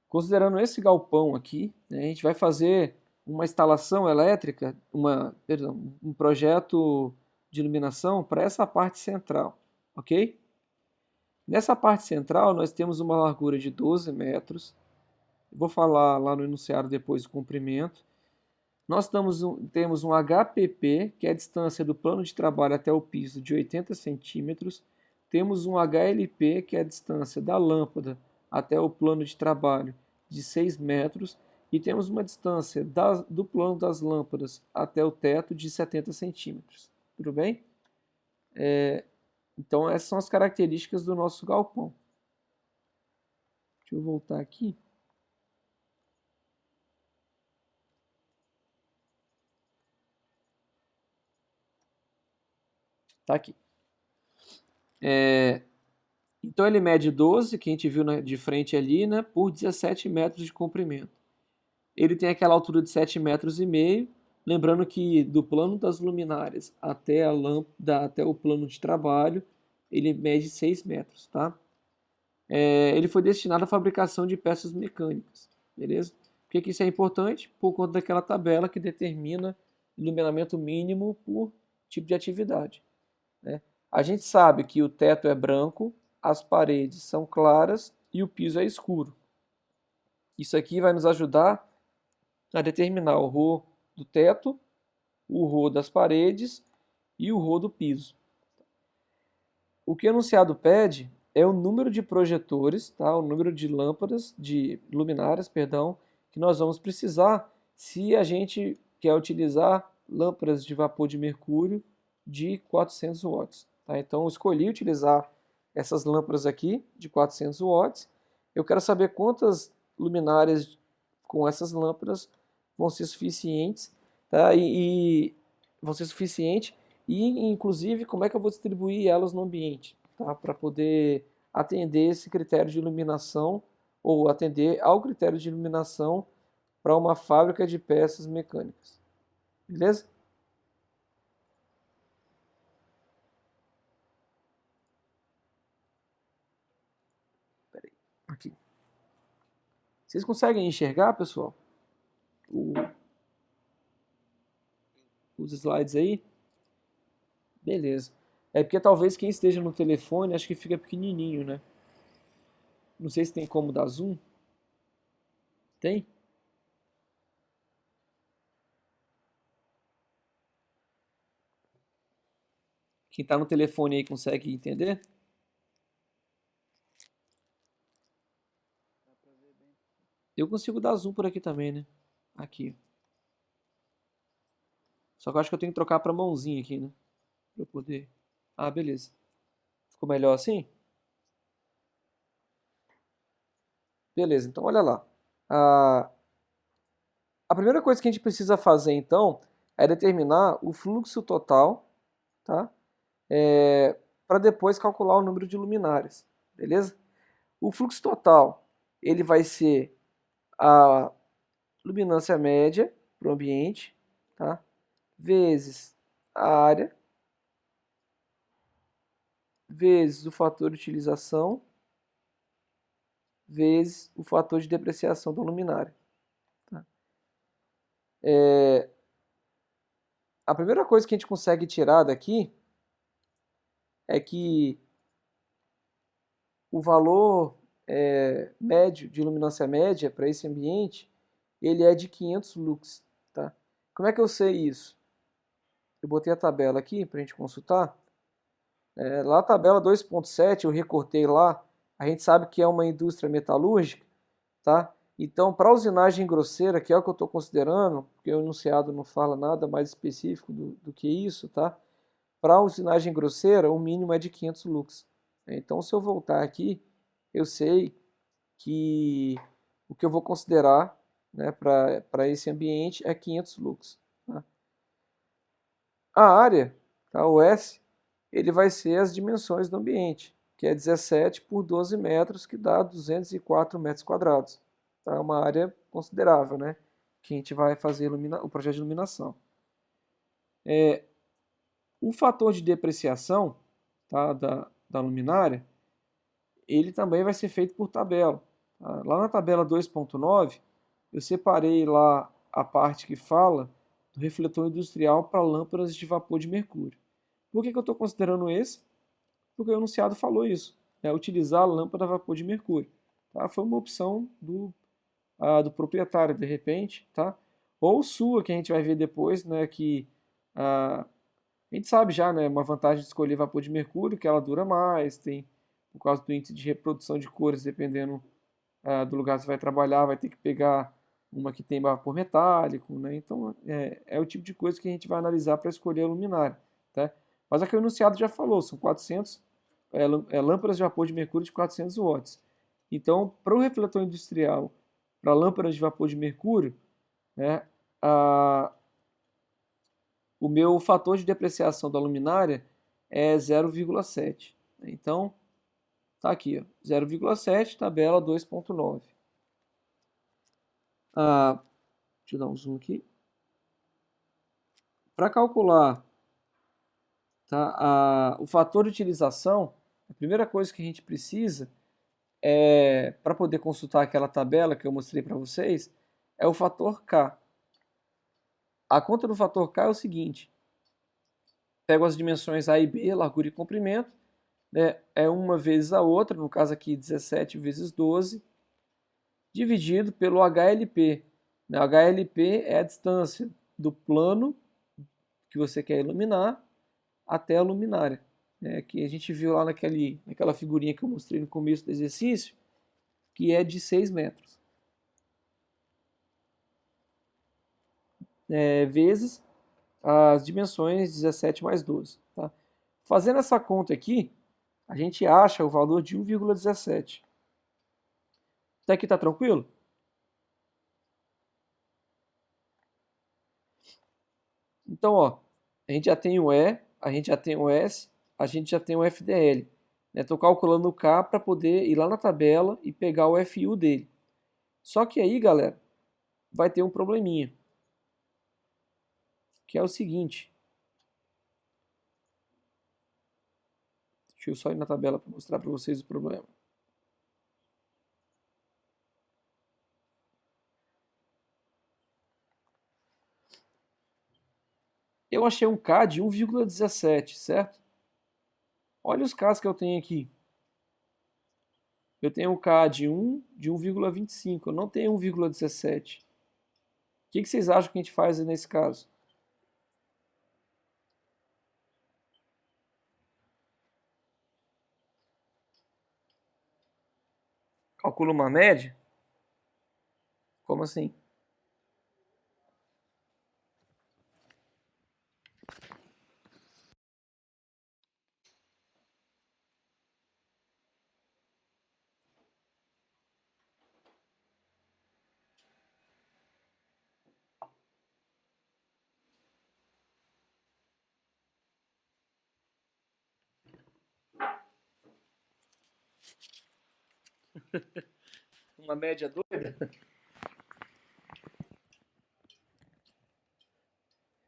Considerando esse galpão aqui, né, a gente vai fazer uma instalação elétrica, um projeto de iluminação para essa parte central, ok? Nessa parte central nós temos uma largura de 12 metros, vou falar lá no enunciado depois o comprimento. Nós temos um HPP, que é a distância do plano de trabalho até o piso, de 80 centímetros. Temos um HLP, que é a distância da lâmpada até o plano de trabalho, de 6 metros e temos uma distância do plano das lâmpadas até o teto de 70 centímetros. Tudo bem? Então, essas são as características do nosso galpão. Deixa eu voltar aqui. Tá aqui. Então ele mede 12, que a gente viu de frente ali, né, por 17 metros de comprimento. Ele tem aquela altura de 7,5 metros. Lembrando que do plano das luminárias até a lâmpada, até o plano de trabalho, ele mede 6 metros, tá? Ele foi destinado à fabricação de peças mecânicas, beleza? Por que isso é importante? Por conta daquela tabela que determina iluminamento mínimo por tipo de atividade, né? A gente sabe que o teto é branco, as paredes são claras e o piso é escuro. Isso aqui vai nos ajudar a determinar o RO do teto, o RO das paredes e o RO do piso. O que o enunciado pede é o número de projetores, tá? O número de lâmpadas, de luminárias, perdão, que nós vamos precisar se a gente quer utilizar lâmpadas de vapor de mercúrio de 400 watts. Tá? Então eu escolhi utilizar essas lâmpadas aqui de 400 watts. Eu quero saber quantas luminárias com essas lâmpadas vão ser suficientes, tá? Vão ser suficientes e, inclusive, como é que eu vou distribuir elas no ambiente, tá? Para poder atender esse critério de iluminação ou atender ao critério de iluminação para uma fábrica de peças mecânicas. Beleza? Peraí, aqui. Vocês conseguem enxergar, pessoal? Os slides aí? Beleza. É porque talvez quem esteja no telefone, acho que fica pequenininho, né? Não sei se tem como dar zoom. Tem? Quem está no telefone aí consegue entender? Eu consigo dar zoom por aqui também, né? Aqui. Só que eu acho que eu tenho que trocar para mãozinha aqui, né? Para eu poder. Ah, beleza. Ficou melhor assim? Beleza, então olha lá. A primeira coisa que a gente precisa fazer, então, é determinar o fluxo total, tá? Para depois calcular o número de luminárias, beleza? O fluxo total, ele vai ser a luminância média para o ambiente, tá? Vezes a área, vezes o fator de utilização, vezes o fator de depreciação da luminária. Tá? A primeira coisa que a gente consegue tirar daqui é que o valor médio de luminância média para esse ambiente ele é de 500 lux. Tá? Como é que eu sei isso? Eu botei a tabela aqui para a gente consultar. Lá a tabela 2.7 eu recortei lá. A gente sabe que é uma indústria metalúrgica, tá? Então, para a usinagem grosseira, que é o que eu estou considerando, porque o enunciado não fala nada mais específico do que isso, tá? Para a usinagem grosseira, o mínimo é de 500 lux. Então, se eu voltar aqui, eu sei que o que eu vou considerar, né, para esse ambiente é 500 lux. Tá? A área, tá, o S, ele vai ser as dimensões do ambiente, que é 17 por 12 metros, que dá 204 metros quadrados. Tá? É uma área considerável, né? Que a gente vai fazer o projeto de iluminação. O fator de depreciação, tá, da luminária, ele também vai ser feito por tabela. Tá? Lá na tabela 2.9, eu separei lá a parte que fala do refletor industrial para lâmpadas de vapor de mercúrio. Por que eu estou considerando esse? Porque o enunciado falou isso, né? Utilizar a lâmpada a vapor de mercúrio. Tá? Foi uma opção do proprietário, de repente, tá? Ou sua, que a gente vai ver depois, né? Que a gente sabe já, né? Uma vantagem de escolher vapor de mercúrio, que ela dura mais, tem por causa do índice de reprodução de cores, dependendo do lugar que você vai trabalhar vai ter que pegar uma que tem vapor metálico, né? Então é o tipo de coisa que a gente vai analisar para escolher a luminária, tá? Mas aqui o enunciado já falou, são 400 lâmpadas de vapor de mercúrio de 400 watts. Então, para o refletor industrial, para lâmpadas de vapor de mercúrio, né, o meu fator de depreciação da luminária é 0,7. Então, tá aqui, ó, 0,7, tabela 2,9. Deixa eu dar um zoom aqui. Para calcular, tá, o fator de utilização, a primeira coisa que a gente precisa para poder consultar aquela tabela que eu mostrei para vocês, é o fator K. A conta do fator K é o seguinte: pego as dimensões A e B, largura e comprimento, né, é uma vezes a outra, no caso aqui 17 vezes 12, dividido pelo HLP. O HLP é a distância do plano que você quer iluminar até a luminária, né, que a gente viu lá naquela figurinha que eu mostrei no começo do exercício, que é de 6 metros. Vezes as dimensões 17 mais 12. Tá? Fazendo essa conta aqui, a gente acha o valor de 1,17. Até aqui tá tranquilo? Então, ó, a gente já tem o E, a gente já tem o S, a gente já tem o FDL. Estou calculando o K para poder ir lá na tabela e pegar o FU dele. Só que aí, galera, vai ter um probleminha, que é o seguinte. Deixa eu só ir na tabela para mostrar para vocês o problema. Eu achei um K de 1,17, certo? Olha os Ks que eu tenho aqui. Eu tenho um K de 1, de 1,25. Eu não tenho 1,17. O que vocês acham que a gente faz nesse caso? Calcula uma média? Como assim? Uma média doida?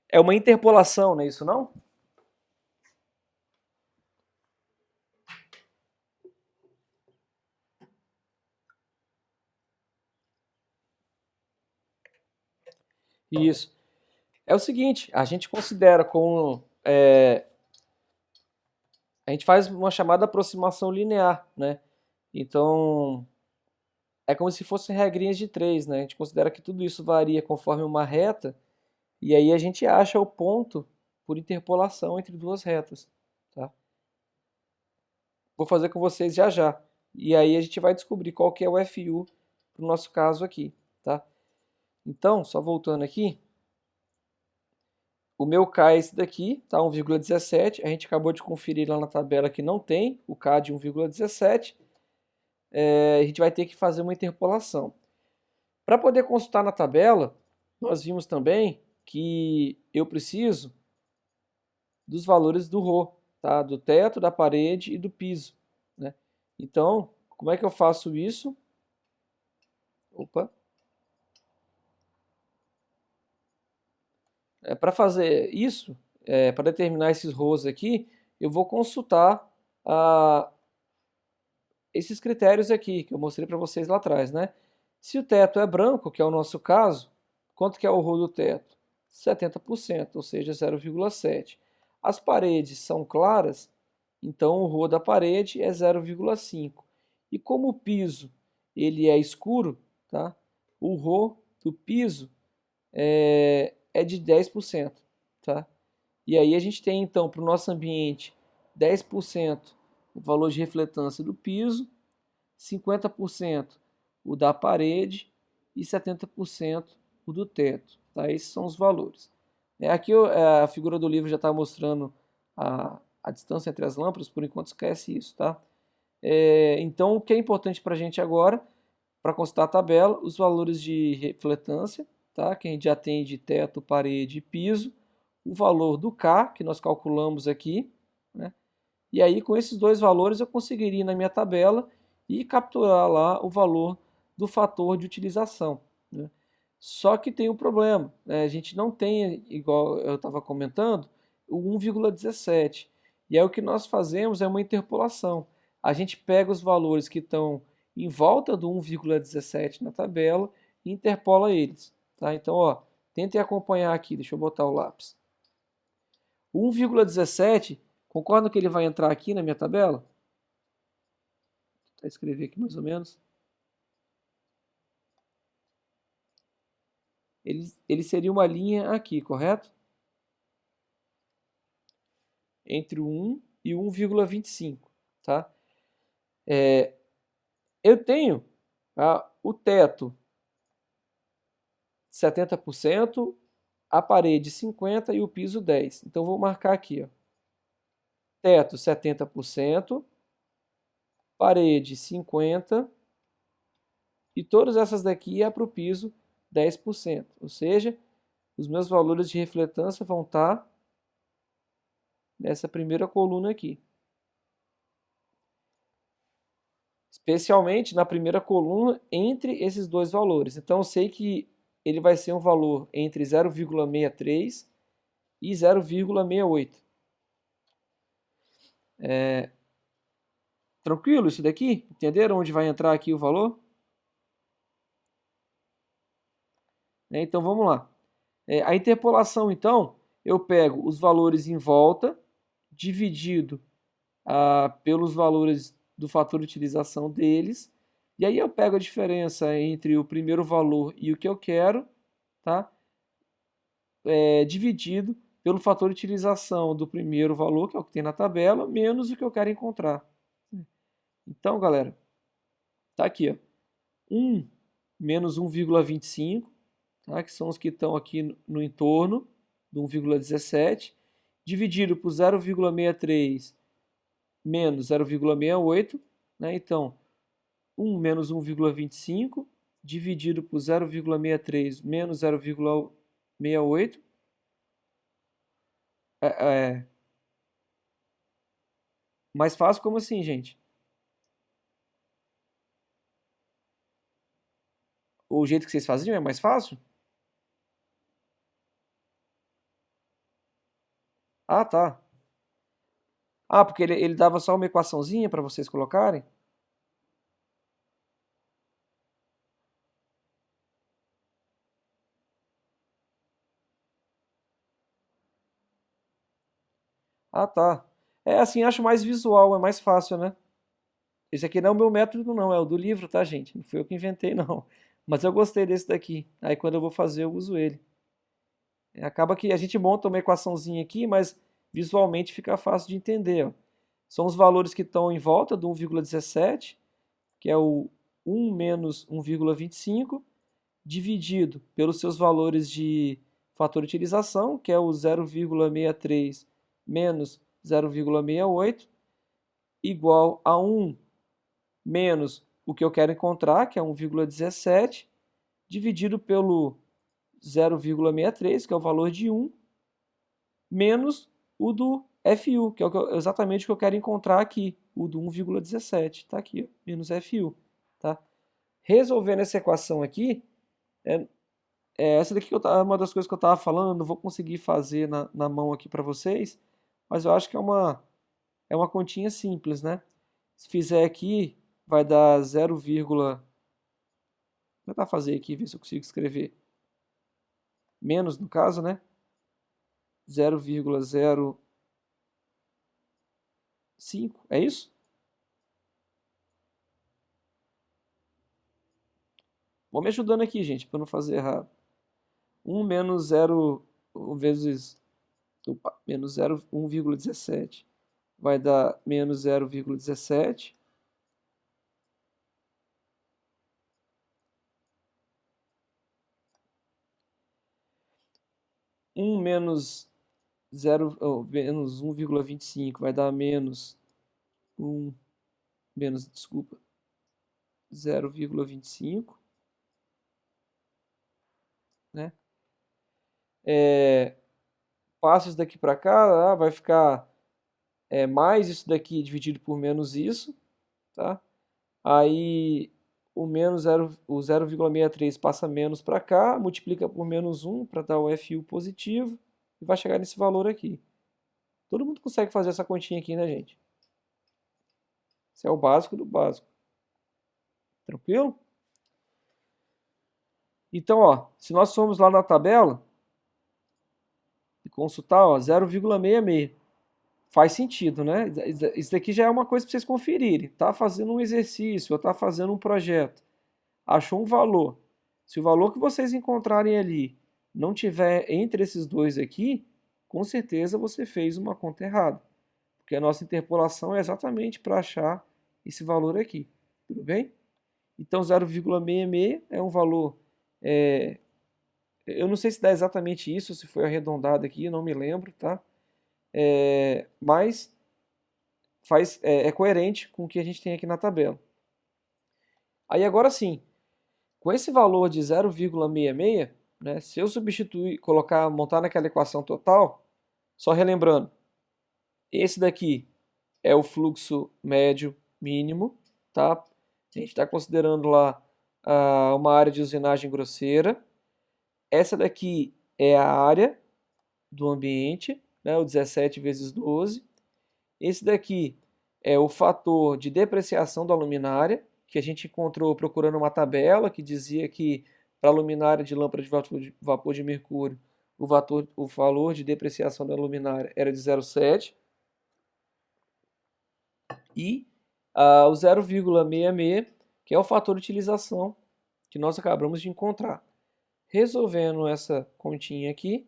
É uma interpolação, não é isso não? Isso. É o seguinte, a gente considera como... a gente faz uma chamada aproximação linear, né? Então, é como se fossem regrinhas de 3, né? A gente considera que tudo isso varia conforme uma reta, e aí a gente acha o ponto por interpolação entre duas retas, tá? Vou fazer com vocês já já. E aí a gente vai descobrir qual que é o FU para o nosso caso aqui, tá? Então, só voltando aqui, o meu K é esse daqui, tá? 1,17. A gente acabou de conferir lá na tabela que não tem o K de 1,17. A gente vai ter que fazer uma interpolação. Para poder consultar na tabela, nós vimos também que eu preciso dos valores do ρ, tá? Do teto, da parede e do piso, né? Então, como é que eu faço isso? Opa! Para fazer isso, para determinar esses ρs aqui, eu vou consultar esses critérios aqui que eu mostrei para vocês lá atrás, né? Se o teto é branco, que é o nosso caso, quanto que é o ρ do teto? 70%, ou seja, 0,7. As paredes são claras, então o ρ da parede é 0,5. E como o piso ele é escuro, tá? O ρ do piso é de 10%, tá? E aí a gente tem então para o nosso ambiente 10% o valor de refletância do piso, 50% o da parede e 70% o do teto. Tá? Esses são os valores. Aqui a figura do livro já está mostrando a distância entre as lâmpadas, por enquanto esquece isso. Tá? Então, o que é importante para a gente agora, para consultar a tabela, os valores de refletância, tá? Que a gente já tem de teto, parede e piso, o valor do K, que nós calculamos aqui, né? E aí, com esses dois valores, eu conseguiria ir na minha tabela e capturar lá o valor do fator de utilização, né? Só que tem um problema, né? A gente não tem, igual eu estava comentando, o 1,17. E aí o que nós fazemos é uma interpolação. A gente pega os valores que estão em volta do 1,17 na tabela e interpola eles. Tá? Então, ó, tentem acompanhar aqui, deixa eu botar o lápis. O 1,17, concorda que ele vai entrar aqui na minha tabela? Vou escrever aqui mais ou menos. Ele seria uma linha aqui, correto? Entre o 1 e o 1,25, tá? Eu tenho o teto 70%, a parede 50% e o piso 10%. Então vou marcar aqui, ó. Teto 70%, parede 50% e todas essas daqui é para o piso 10%. Ou seja, os meus valores de refletância vão estar nessa primeira coluna aqui. Especialmente na primeira coluna entre esses dois valores. Então eu sei que ele vai ser um valor entre 0,63 e 0,68. Tranquilo isso daqui? Entenderam onde vai entrar aqui o valor? Então vamos lá. A interpolação, então, eu pego os valores em volta, dividido pelos valores do fator de utilização deles, e aí eu pego a diferença entre o primeiro valor e o que eu quero, tá? Dividido pelo fator de utilização do primeiro valor, que é o que tem na tabela, menos o que eu quero encontrar. Então, galera, tá aqui, ó, 1 menos 1,25, tá? Que são os que estão aqui no entorno do 1,17, dividido por 0,63 menos 0,68, né? Então, 1 menos 1,25 dividido por 0,63 menos 0,68. Mais fácil como assim, gente? O jeito que vocês faziam é mais fácil? Ah, tá. Ah, porque ele dava só uma equaçãozinha para vocês colocarem? Ah, tá. É assim, acho mais visual, é mais fácil, né? Esse aqui não é o meu método, não, é o do livro, tá, gente? Não fui eu que inventei, não. Mas eu gostei desse daqui. Aí quando eu vou fazer, eu uso ele. Acaba que a gente monta uma equaçãozinha aqui, mas visualmente fica fácil de entender, ó. São os valores que estão em volta do 1,17, que é o 1 menos 1,25, dividido pelos seus valores de fator de utilização, que é o 0,63 menos 0,68, igual a 1 menos o que eu quero encontrar, que é 1,17, dividido pelo 0,63, que é o valor de 1, menos o do FU, que é exatamente o que eu quero encontrar aqui, o do 1,17. Está aqui, ó, menos FU. Tá? Resolvendo essa equação aqui, essa daqui é uma das coisas que eu estava falando, não vou conseguir fazer na mão aqui para vocês, mas eu acho que é uma continha simples, né? Se fizer aqui, vai dar 0, vou tentar fazer aqui, ver se eu consigo escrever menos no caso, né? 0,05, é isso? Vou me ajudando aqui, gente, para não fazer errado. 1 menos 0 vezes menos 0, 1,17 vai dar menos 0,17. 1 menos 1,25 vai dar menos 1 menos, desculpa, 0,25, né? Passo isso daqui para cá, vai ficar mais isso daqui dividido por menos isso, tá? Aí o 0,63 passa menos para cá, multiplica por menos 1 para dar o FU positivo e vai chegar nesse valor aqui. Todo mundo consegue fazer essa continha aqui, né, gente? Esse é o básico do básico. Tranquilo? Então, ó, se nós formos lá na tabela e consultar, ó, 0,66. Faz sentido, né? Isso daqui já é uma coisa para vocês conferirem. Tá fazendo um exercício ou tá fazendo um projeto. Achou um valor. Se o valor que vocês encontrarem ali não tiver entre esses dois aqui, com certeza você fez uma conta errada. Porque a nossa interpolação é exatamente para achar esse valor aqui. Tudo bem? Então 0,66 é um valor. Eu não sei se dá exatamente isso, se foi arredondado aqui, não me lembro, tá? Mas é coerente com o que a gente tem aqui na tabela. Aí agora sim, com esse valor de 0,66, né, se eu substituir, montar naquela equação total, só relembrando, esse daqui é o fluxo médio mínimo, tá? A gente está considerando lá uma área de usinagem grosseira. Essa daqui é a área do ambiente, né, o 17 vezes 12. Esse daqui é o fator de depreciação da luminária, que a gente encontrou procurando uma tabela que dizia que para a luminária de lâmpada de vapor de mercúrio, o valor de depreciação da luminária era de 0,7. E o 0,66, que é o fator de utilização que nós acabamos de encontrar. Resolvendo essa continha aqui,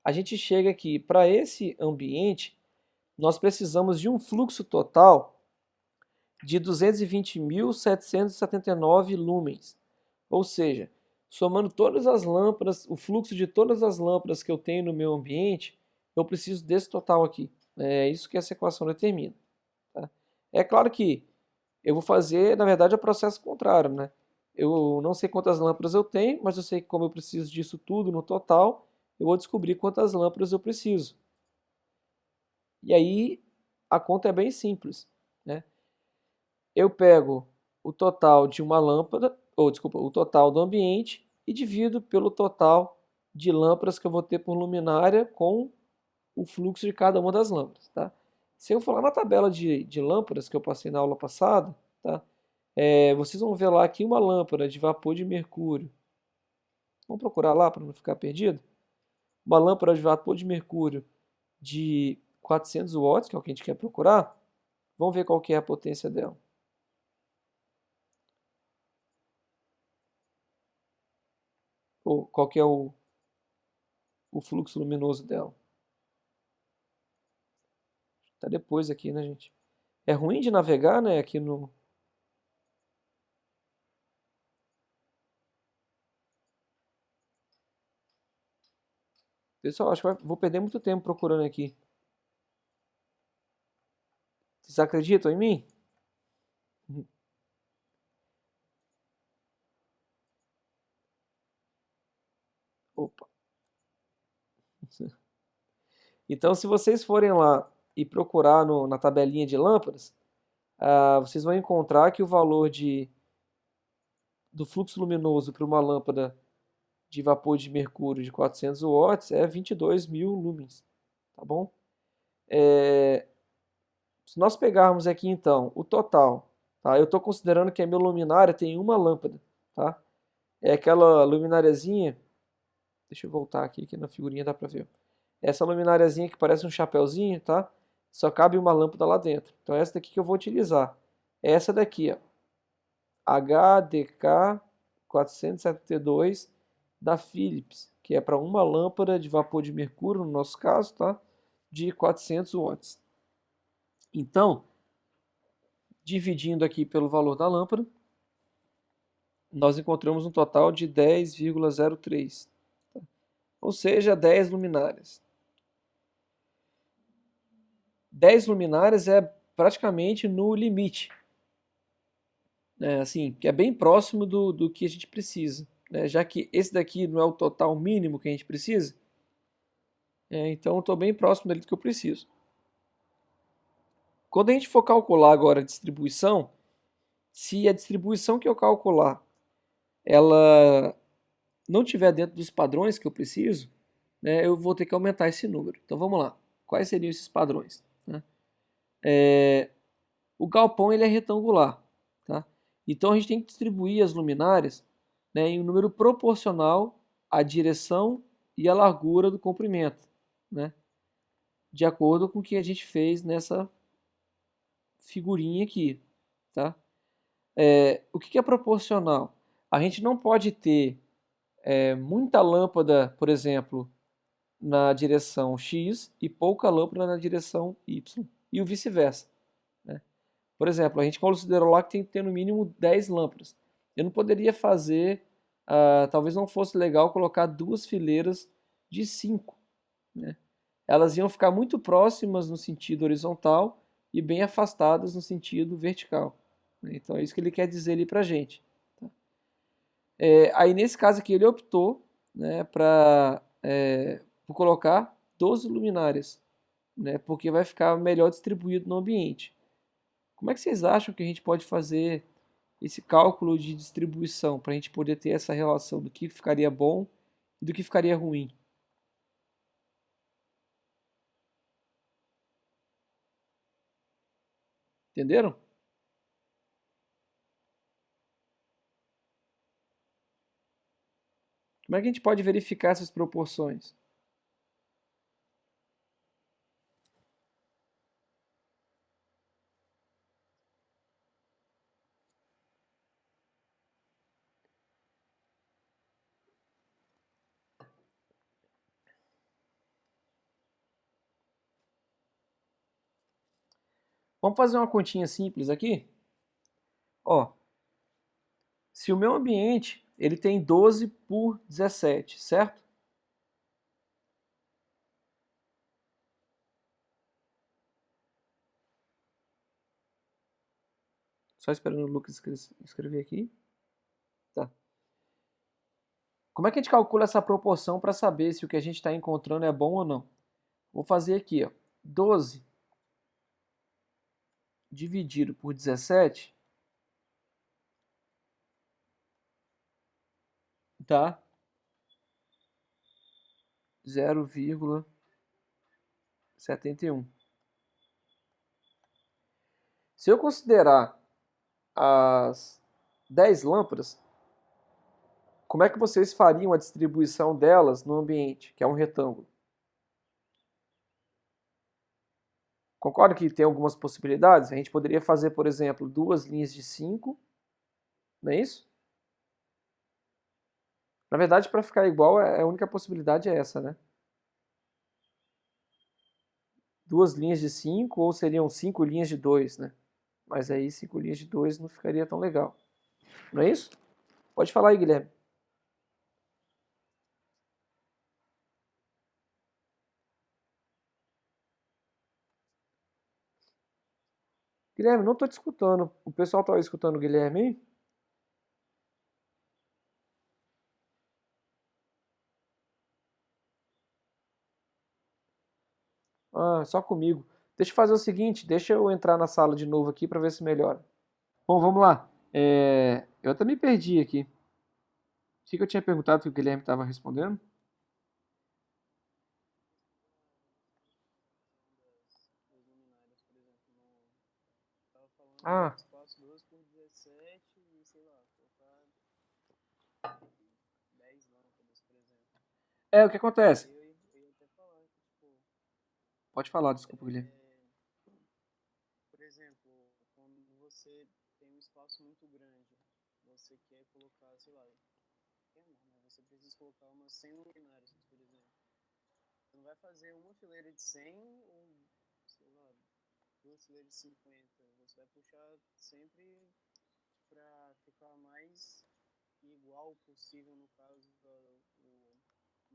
a gente chega aqui para esse ambiente, nós precisamos de um fluxo total de 220.779 lumens. Ou seja, somando todas as lâmpadas, o fluxo de todas as lâmpadas que eu tenho no meu ambiente, eu preciso desse total aqui. É isso que essa equação determina. Tá? É claro que eu vou fazer, na verdade, o processo contrário, né? Eu não sei quantas lâmpadas eu tenho, mas eu sei que como eu preciso disso tudo no total, eu vou descobrir quantas lâmpadas eu preciso. E aí a conta é bem simples, né? Eu pego o total de uma lâmpada, ou desculpa, o total do ambiente e divido pelo total de lâmpadas que eu vou ter por luminária com o fluxo de cada uma das lâmpadas, tá? Se eu falar na tabela de lâmpadas que eu passei na aula passada, tá? Vocês vão ver lá que uma lâmpada de vapor de mercúrio, vamos procurar lá para não ficar perdido? Uma lâmpada de vapor de mercúrio de 400 watts, que é o que a gente quer procurar, vamos ver qual que é a potência dela. Ou qual que é o fluxo luminoso dela. Tá depois aqui, né, gente? É ruim de navegar, né, aqui no... Pessoal, acho que vou perder muito tempo procurando aqui. Vocês acreditam em mim? Opa. Então, se vocês forem lá e procurar na tabelinha de lâmpadas, vocês vão encontrar que o valor do fluxo luminoso para uma lâmpada de vapor de mercúrio de 400 watts é 22.000 lumens, tá bom? Se nós pegarmos aqui então o total, tá? Eu estou considerando que a minha luminária tem uma lâmpada, tá? É aquela luminariazinha, deixa eu voltar aqui que na figurinha dá para ver. Essa luminariazinha que parece um chapéuzinho, tá? Só cabe uma lâmpada lá dentro. Então é essa daqui que eu vou utilizar. É essa daqui, ó. HDK 472 da Philips, que é para uma lâmpada de vapor de mercúrio, no nosso caso, tá? De 400 watts. Então, dividindo aqui pelo valor da lâmpada, nós encontramos um total de 10,03. Tá? ou seja, 10 luminárias. 10 luminárias é praticamente no limite, né? Assim, que é bem próximo do que a gente precisa, né? Já que esse daqui não é o total mínimo que a gente precisa, então eu estou bem próximo dali do que eu preciso. Quando a gente for calcular agora a distribuição, se a distribuição que eu calcular ela não estiver dentro dos padrões que eu preciso, né, eu vou ter que aumentar esse número. Então vamos lá. Quais seriam esses padrões? Né? O galpão ele é retangular. Tá? Então a gente tem que distribuir as luminárias, né, em um número proporcional à direção e à largura do comprimento, né, de acordo com o que a gente fez nessa figurinha aqui. Tá? O que é proporcional? A gente não pode ter muita lâmpada, por exemplo, na direção X e pouca lâmpada na direção Y, e o vice-versa. Né? Por exemplo, a gente considerou lá que tem que ter no mínimo 10 lâmpadas. Eu não poderia fazer, talvez não fosse legal colocar duas fileiras de 5. Né? Elas iam ficar muito próximas no sentido horizontal e bem afastadas no sentido vertical. Né? Então é isso que ele quer dizer ali para a gente. Tá? Aí nesse caso aqui ele optou, né, por colocar 12 luminárias, né, porque vai ficar melhor distribuído no ambiente. Como é que vocês acham que a gente pode fazer esse cálculo de distribuição para a gente poder ter essa relação do que ficaria bom e do que ficaria ruim? Entenderam? Como é que a gente pode verificar essas proporções? Vamos fazer uma continha simples aqui? Ó, se o meu ambiente ele tem 12 por 17, certo? Só esperando o Lucas escrever aqui. Tá. Como é que a gente calcula essa proporção para saber se o que a gente está encontrando é bom ou não? Vou fazer aqui, ó, 12 dividido por 17 dá 0,71. Se eu considerar as 10 lâmpadas, como é que vocês fariam a distribuição delas no ambiente, que é um retângulo? Concorda que tem algumas possibilidades? A gente poderia fazer, por exemplo, duas linhas de 5, não é isso? Na verdade, para ficar igual, a única possibilidade é essa, né? Duas linhas de 5 ou seriam 5 linhas de 2, né? Mas aí 5 linhas de 2 não ficaria tão legal. Não é isso? Pode falar aí, Guilherme. Guilherme, não estou te escutando. O pessoal está escutando o Guilherme aí? Ah, só comigo. Deixa eu fazer o seguinte, deixa eu entrar na sala de novo aqui para ver se melhora. Bom, vamos lá. Eu até me perdi aqui. O que eu tinha perguntado que o Guilherme estava respondendo? Ah, o que acontece? Pode falar, desculpa, Guilherme.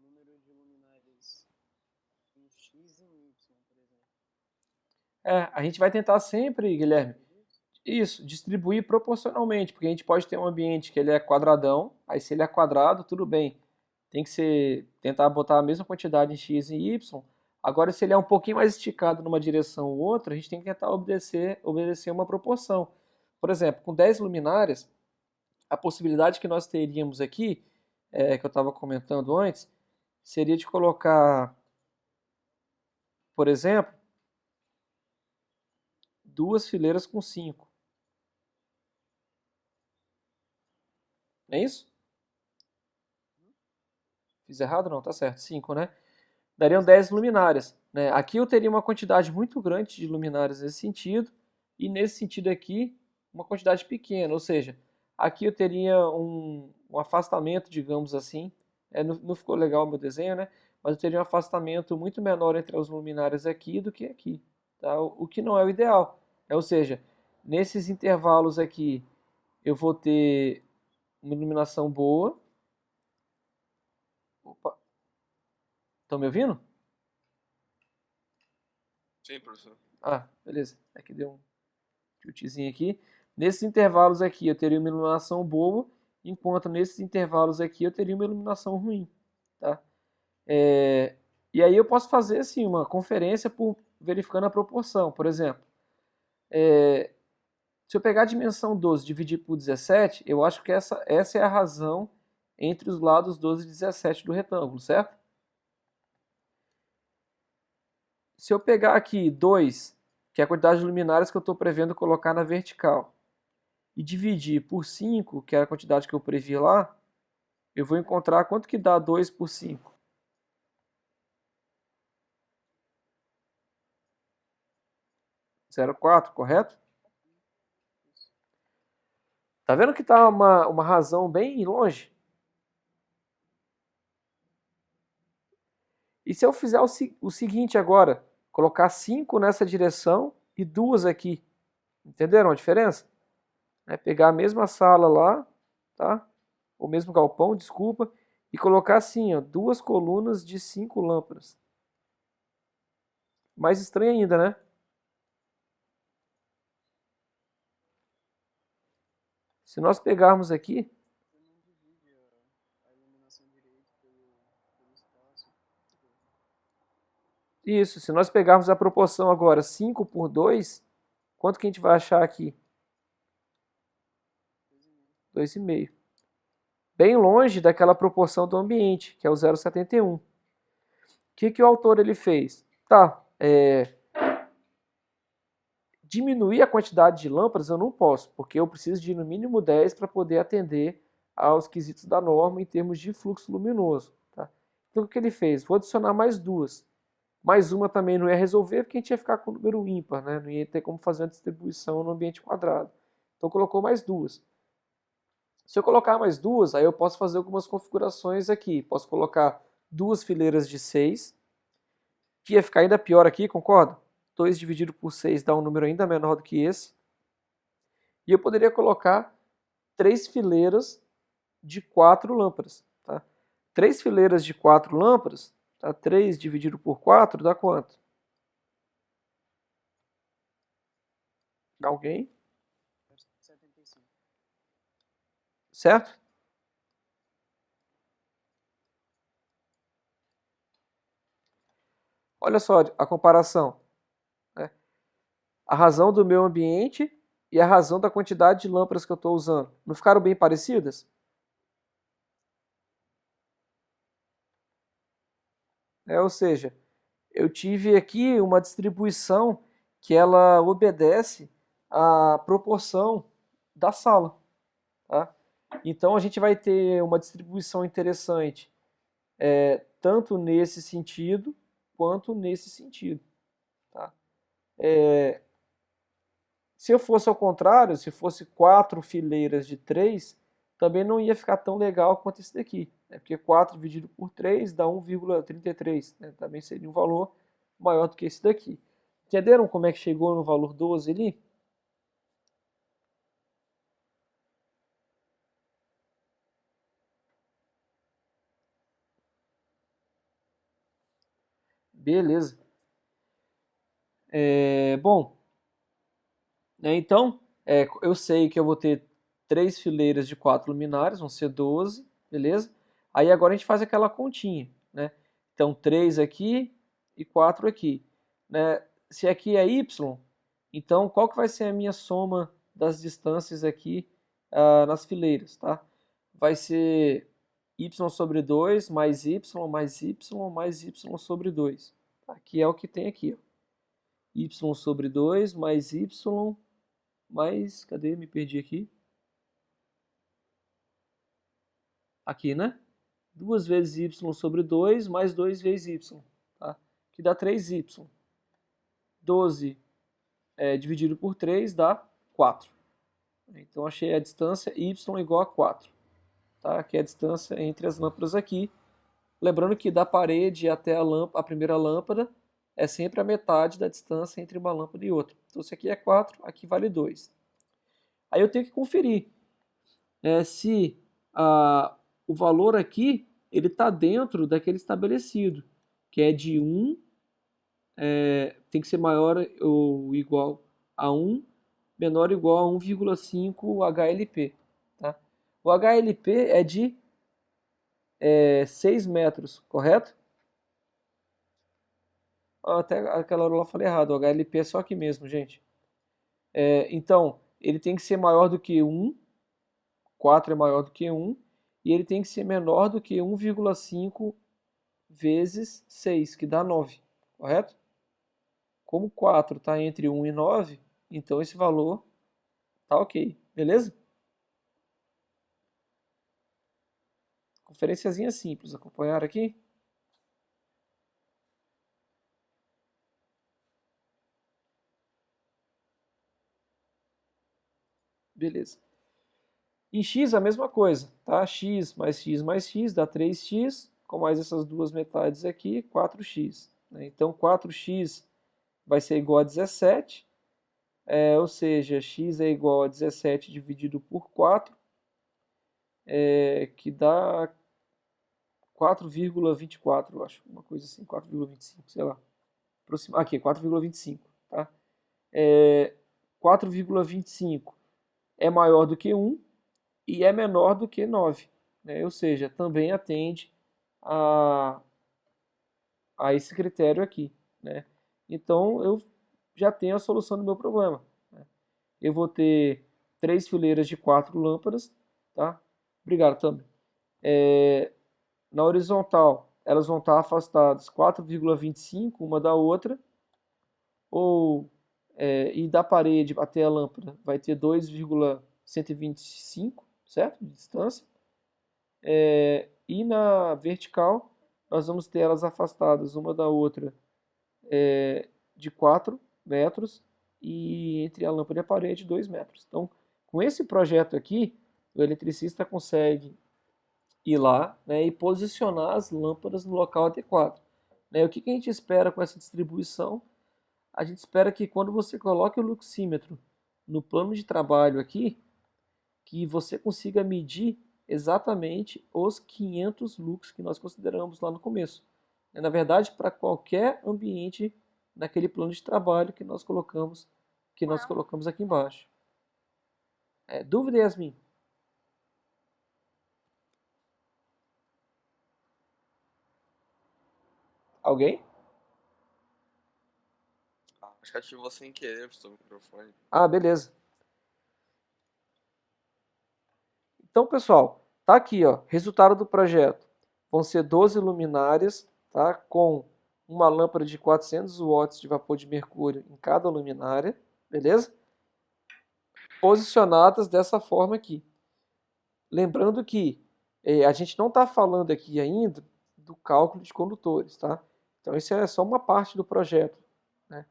número de luminares em X e em Y, por exemplo. A gente vai tentar sempre, Guilherme, Faz isso? isso, distribuir proporcionalmente, porque a gente pode ter um ambiente que ele é quadradão, aí se ele é quadrado, tudo bem. Tem que ser, tentar botar a mesma quantidade em x e y. Agora, se ele é um pouquinho mais esticado numa direção ou outra, a gente tem que tentar obedecer uma proporção. Por exemplo, com 10 luminárias, a possibilidade que nós teríamos aqui, que eu estava comentando antes, seria de colocar, por exemplo, duas fileiras com 5. Não é isso? Fiz errado? Não, tá certo. 5, né? Dariam 10 luminárias, né? Aqui eu teria uma quantidade muito grande de luminárias nesse sentido, e nesse sentido aqui, uma quantidade pequena, ou seja, aqui eu teria um afastamento, digamos assim, não ficou legal o meu desenho, né? Mas eu teria um afastamento muito menor entre as luminárias aqui do que aqui, tá? O que não é o ideal, né? Ou seja, nesses intervalos aqui eu vou ter uma iluminação boa. Opa, estão me ouvindo? Sim, professor. Ah, beleza. Aqui deu um tiltzinho aqui. Nesses intervalos aqui eu teria uma iluminação boa, enquanto nesses intervalos aqui eu teria uma iluminação ruim, tá? E aí eu posso fazer assim uma conferência por verificando a proporção. Por exemplo, se eu pegar a dimensão 12 e dividir por 17, eu acho que essa é a razão entre os lados 12 e 17 do retângulo, certo? Se eu pegar aqui 2, que é a quantidade de luminárias que eu estou prevendo colocar na vertical, e dividir por 5, que é a quantidade que eu previ lá, eu vou encontrar quanto que dá 2 por 5. 0,4, correto? Tá vendo que tá uma razão bem longe? E se eu fizer o seguinte agora, colocar 5 nessa direção e 2 aqui, entenderam a diferença? É pegar a mesma sala lá, tá? O mesmo galpão, desculpa, e colocar assim, ó, duas colunas de 5 lâmpadas. Mais estranho ainda, né? Se nós pegarmos aqui, Você não divide a iluminação direito pelo espaço. isso, se nós pegarmos a proporção agora 5 por 2, quanto que a gente vai achar aqui? 2,5. Bem longe daquela proporção do ambiente, que é o 0,71. O que o autor ele fez? Tá, diminuir a quantidade de lâmpadas eu não posso, porque eu preciso de no mínimo 10 para poder atender aos quesitos da norma em termos de fluxo luminoso. Tá? Então o que ele fez? Vou adicionar mais duas. Mais uma também não ia resolver, porque a gente ia ficar com o número ímpar, né? Não ia ter como fazer uma distribuição no ambiente quadrado. Então colocou mais duas. Se eu colocar mais duas, aí eu posso fazer algumas configurações aqui. Posso colocar duas fileiras de 6, que ia ficar ainda pior aqui, concorda? 2 dividido por 6 dá um número ainda menor do que esse. E eu poderia colocar 3 fileiras de 4 lâmpadas. Tá? 3 fileiras de 4 lâmpadas, tá? 3 dividido por 4 dá quanto? Dá alguém? 75. Certo? Olha só a comparação. Né? A razão do meu ambiente e a razão da quantidade de lâmpadas que eu estou usando. Não ficaram bem parecidas? Ou seja, eu tive aqui uma distribuição que ela obedece à proporção da sala. Tá? Então a gente vai ter uma distribuição interessante, tanto nesse sentido quanto nesse sentido. Tá? Se eu fosse ao contrário, se fosse 4 fileiras de 3, também não ia ficar tão legal quanto esse daqui. Né? Porque 4 dividido por 3 dá 1,33. Né? Também seria um valor maior do que esse daqui. Entenderam como é que chegou no valor 12 ali? Beleza. Bom, né, então, eu sei que eu vou ter 3 fileiras de 4 luminárias, vão ser 12, beleza? Aí agora a gente faz aquela continha, né? Então, 3 aqui e 4 aqui, né? Se aqui é y, então qual que vai ser a minha soma das distâncias aqui nas fileiras, tá? Vai ser y sobre 2 mais y mais y mais y sobre 2. Aqui é o que tem aqui, ó. Y sobre 2 mais y mais, cadê? Me perdi aqui. Aqui, né? 2 vezes y sobre 2 mais 2 vezes y, tá? Que dá 3y. 12 dividido por 3 dá 4. Então achei a distância y igual a 4, tá? Que é a distância entre as lâmpadas aqui. Lembrando que da parede até a primeira lâmpada é sempre a metade da distância entre uma lâmpada e outra. Então se aqui é 4, aqui vale 2. Aí eu tenho que conferir se o valor aqui ele está dentro daquele estabelecido, que é de 1, tem que ser maior ou igual a 1, menor ou igual a 1,5 HLP. Tá? O HLP é de 6 metros, correto? Até aquela hora eu falei errado, o HLP é só aqui mesmo, gente. Então, ele tem que ser maior do que 1, 4 é maior do que 1, e ele tem que ser menor do que 1,5 vezes 6, que dá 9, correto? Como 4 está entre 1 e 9, então esse valor tá ok, beleza? Conferenciazinha simples, acompanhar aqui? Beleza. Em x a mesma coisa, tá? X mais x dá 3x, com mais essas duas metades aqui, 4x. Né? Então 4x vai ser igual a 17, ou seja, x é igual a 17 dividido por 4, que dá 4,24, eu acho, uma coisa assim, 4,25, sei lá. Aqui, 4,25, tá? 4,25 é maior do que 1 e é menor do que 9, né? Ou seja, também atende a, a esse critério aqui, né? Então, eu já tenho a solução do meu problema, né? Eu vou ter 3 fileiras de 4 lâmpadas, tá? Obrigado, também. Na horizontal, elas vão estar afastadas 4,25 uma da outra, e da parede até a lâmpada vai ter 2,125, certo? De distância. E na vertical, nós vamos ter elas afastadas uma da outra de 4 metros e entre a lâmpada e a parede 2 metros. Então, com esse projeto aqui, o eletricista consegue ir lá, né, e posicionar as lâmpadas no local adequado. Né? O que a gente espera com essa distribuição? A gente espera que quando você coloque o luxímetro no plano de trabalho aqui, que você consiga medir exatamente os 500 lux que nós consideramos lá no começo. Na verdade, para qualquer ambiente naquele plano de trabalho que nós colocamos aqui embaixo. Dúvida, Yasmin? Alguém? Acho que ativou sem querer o microfone. Ah, beleza. Então, pessoal, tá aqui, ó, resultado do projeto. Vão ser 12 luminárias, tá, com uma lâmpada de 400 watts de vapor de mercúrio em cada luminária, beleza? Posicionadas dessa forma aqui. Lembrando que a gente não está falando aqui ainda do cálculo de condutores, tá? Então, isso é só uma parte do projeto, né?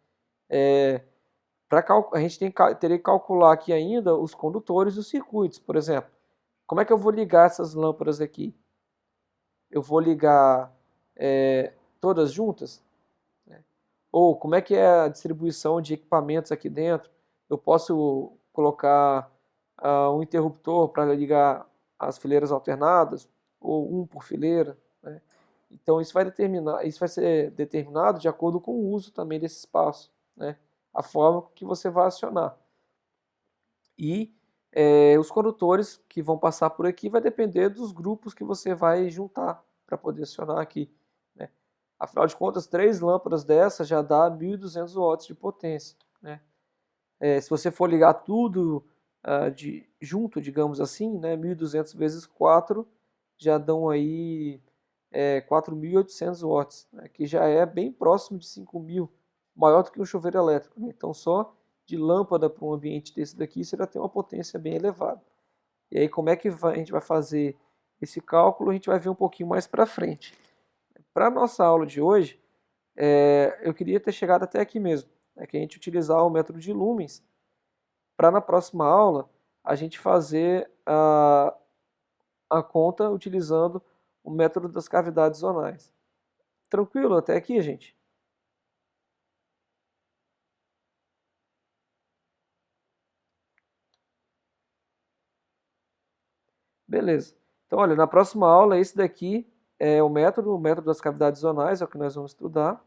A gente teria que calcular aqui ainda os condutores e os circuitos, por exemplo. Como é que eu vou ligar essas lâmpadas aqui? Eu vou ligar todas juntas? Né? Ou como é que é a distribuição de equipamentos aqui dentro? Eu posso colocar um interruptor para ligar as fileiras alternadas? Ou um por fileira? Né? Então isso vai ser determinado de acordo com o uso também desse espaço, né? A forma que você vai acionar. E os condutores que vão passar por aqui vai depender dos grupos que você vai juntar para poder acionar aqui, né? Afinal de contas, 3 lâmpadas dessas já dá 1.200 watts de potência, né? Se você for ligar tudo junto, digamos assim, né, 1.200 vezes 4 já dão aí 4.800 watts, né, que já é bem próximo de 5.000, maior do que um chuveiro elétrico, né? Então só de lâmpada para um ambiente desse daqui você já tem uma potência bem elevada. E aí como é que a gente vai fazer esse cálculo, a gente vai ver um pouquinho mais para frente. Para a nossa aula de hoje, eu queria ter chegado até aqui mesmo, né, que a gente utilizar o método de lumens para na próxima aula a gente fazer a conta utilizando o método das cavidades zonais. Tranquilo até aqui, gente? Beleza. Então, olha, na próxima aula, esse daqui é o método das cavidades zonais, é o que nós vamos estudar.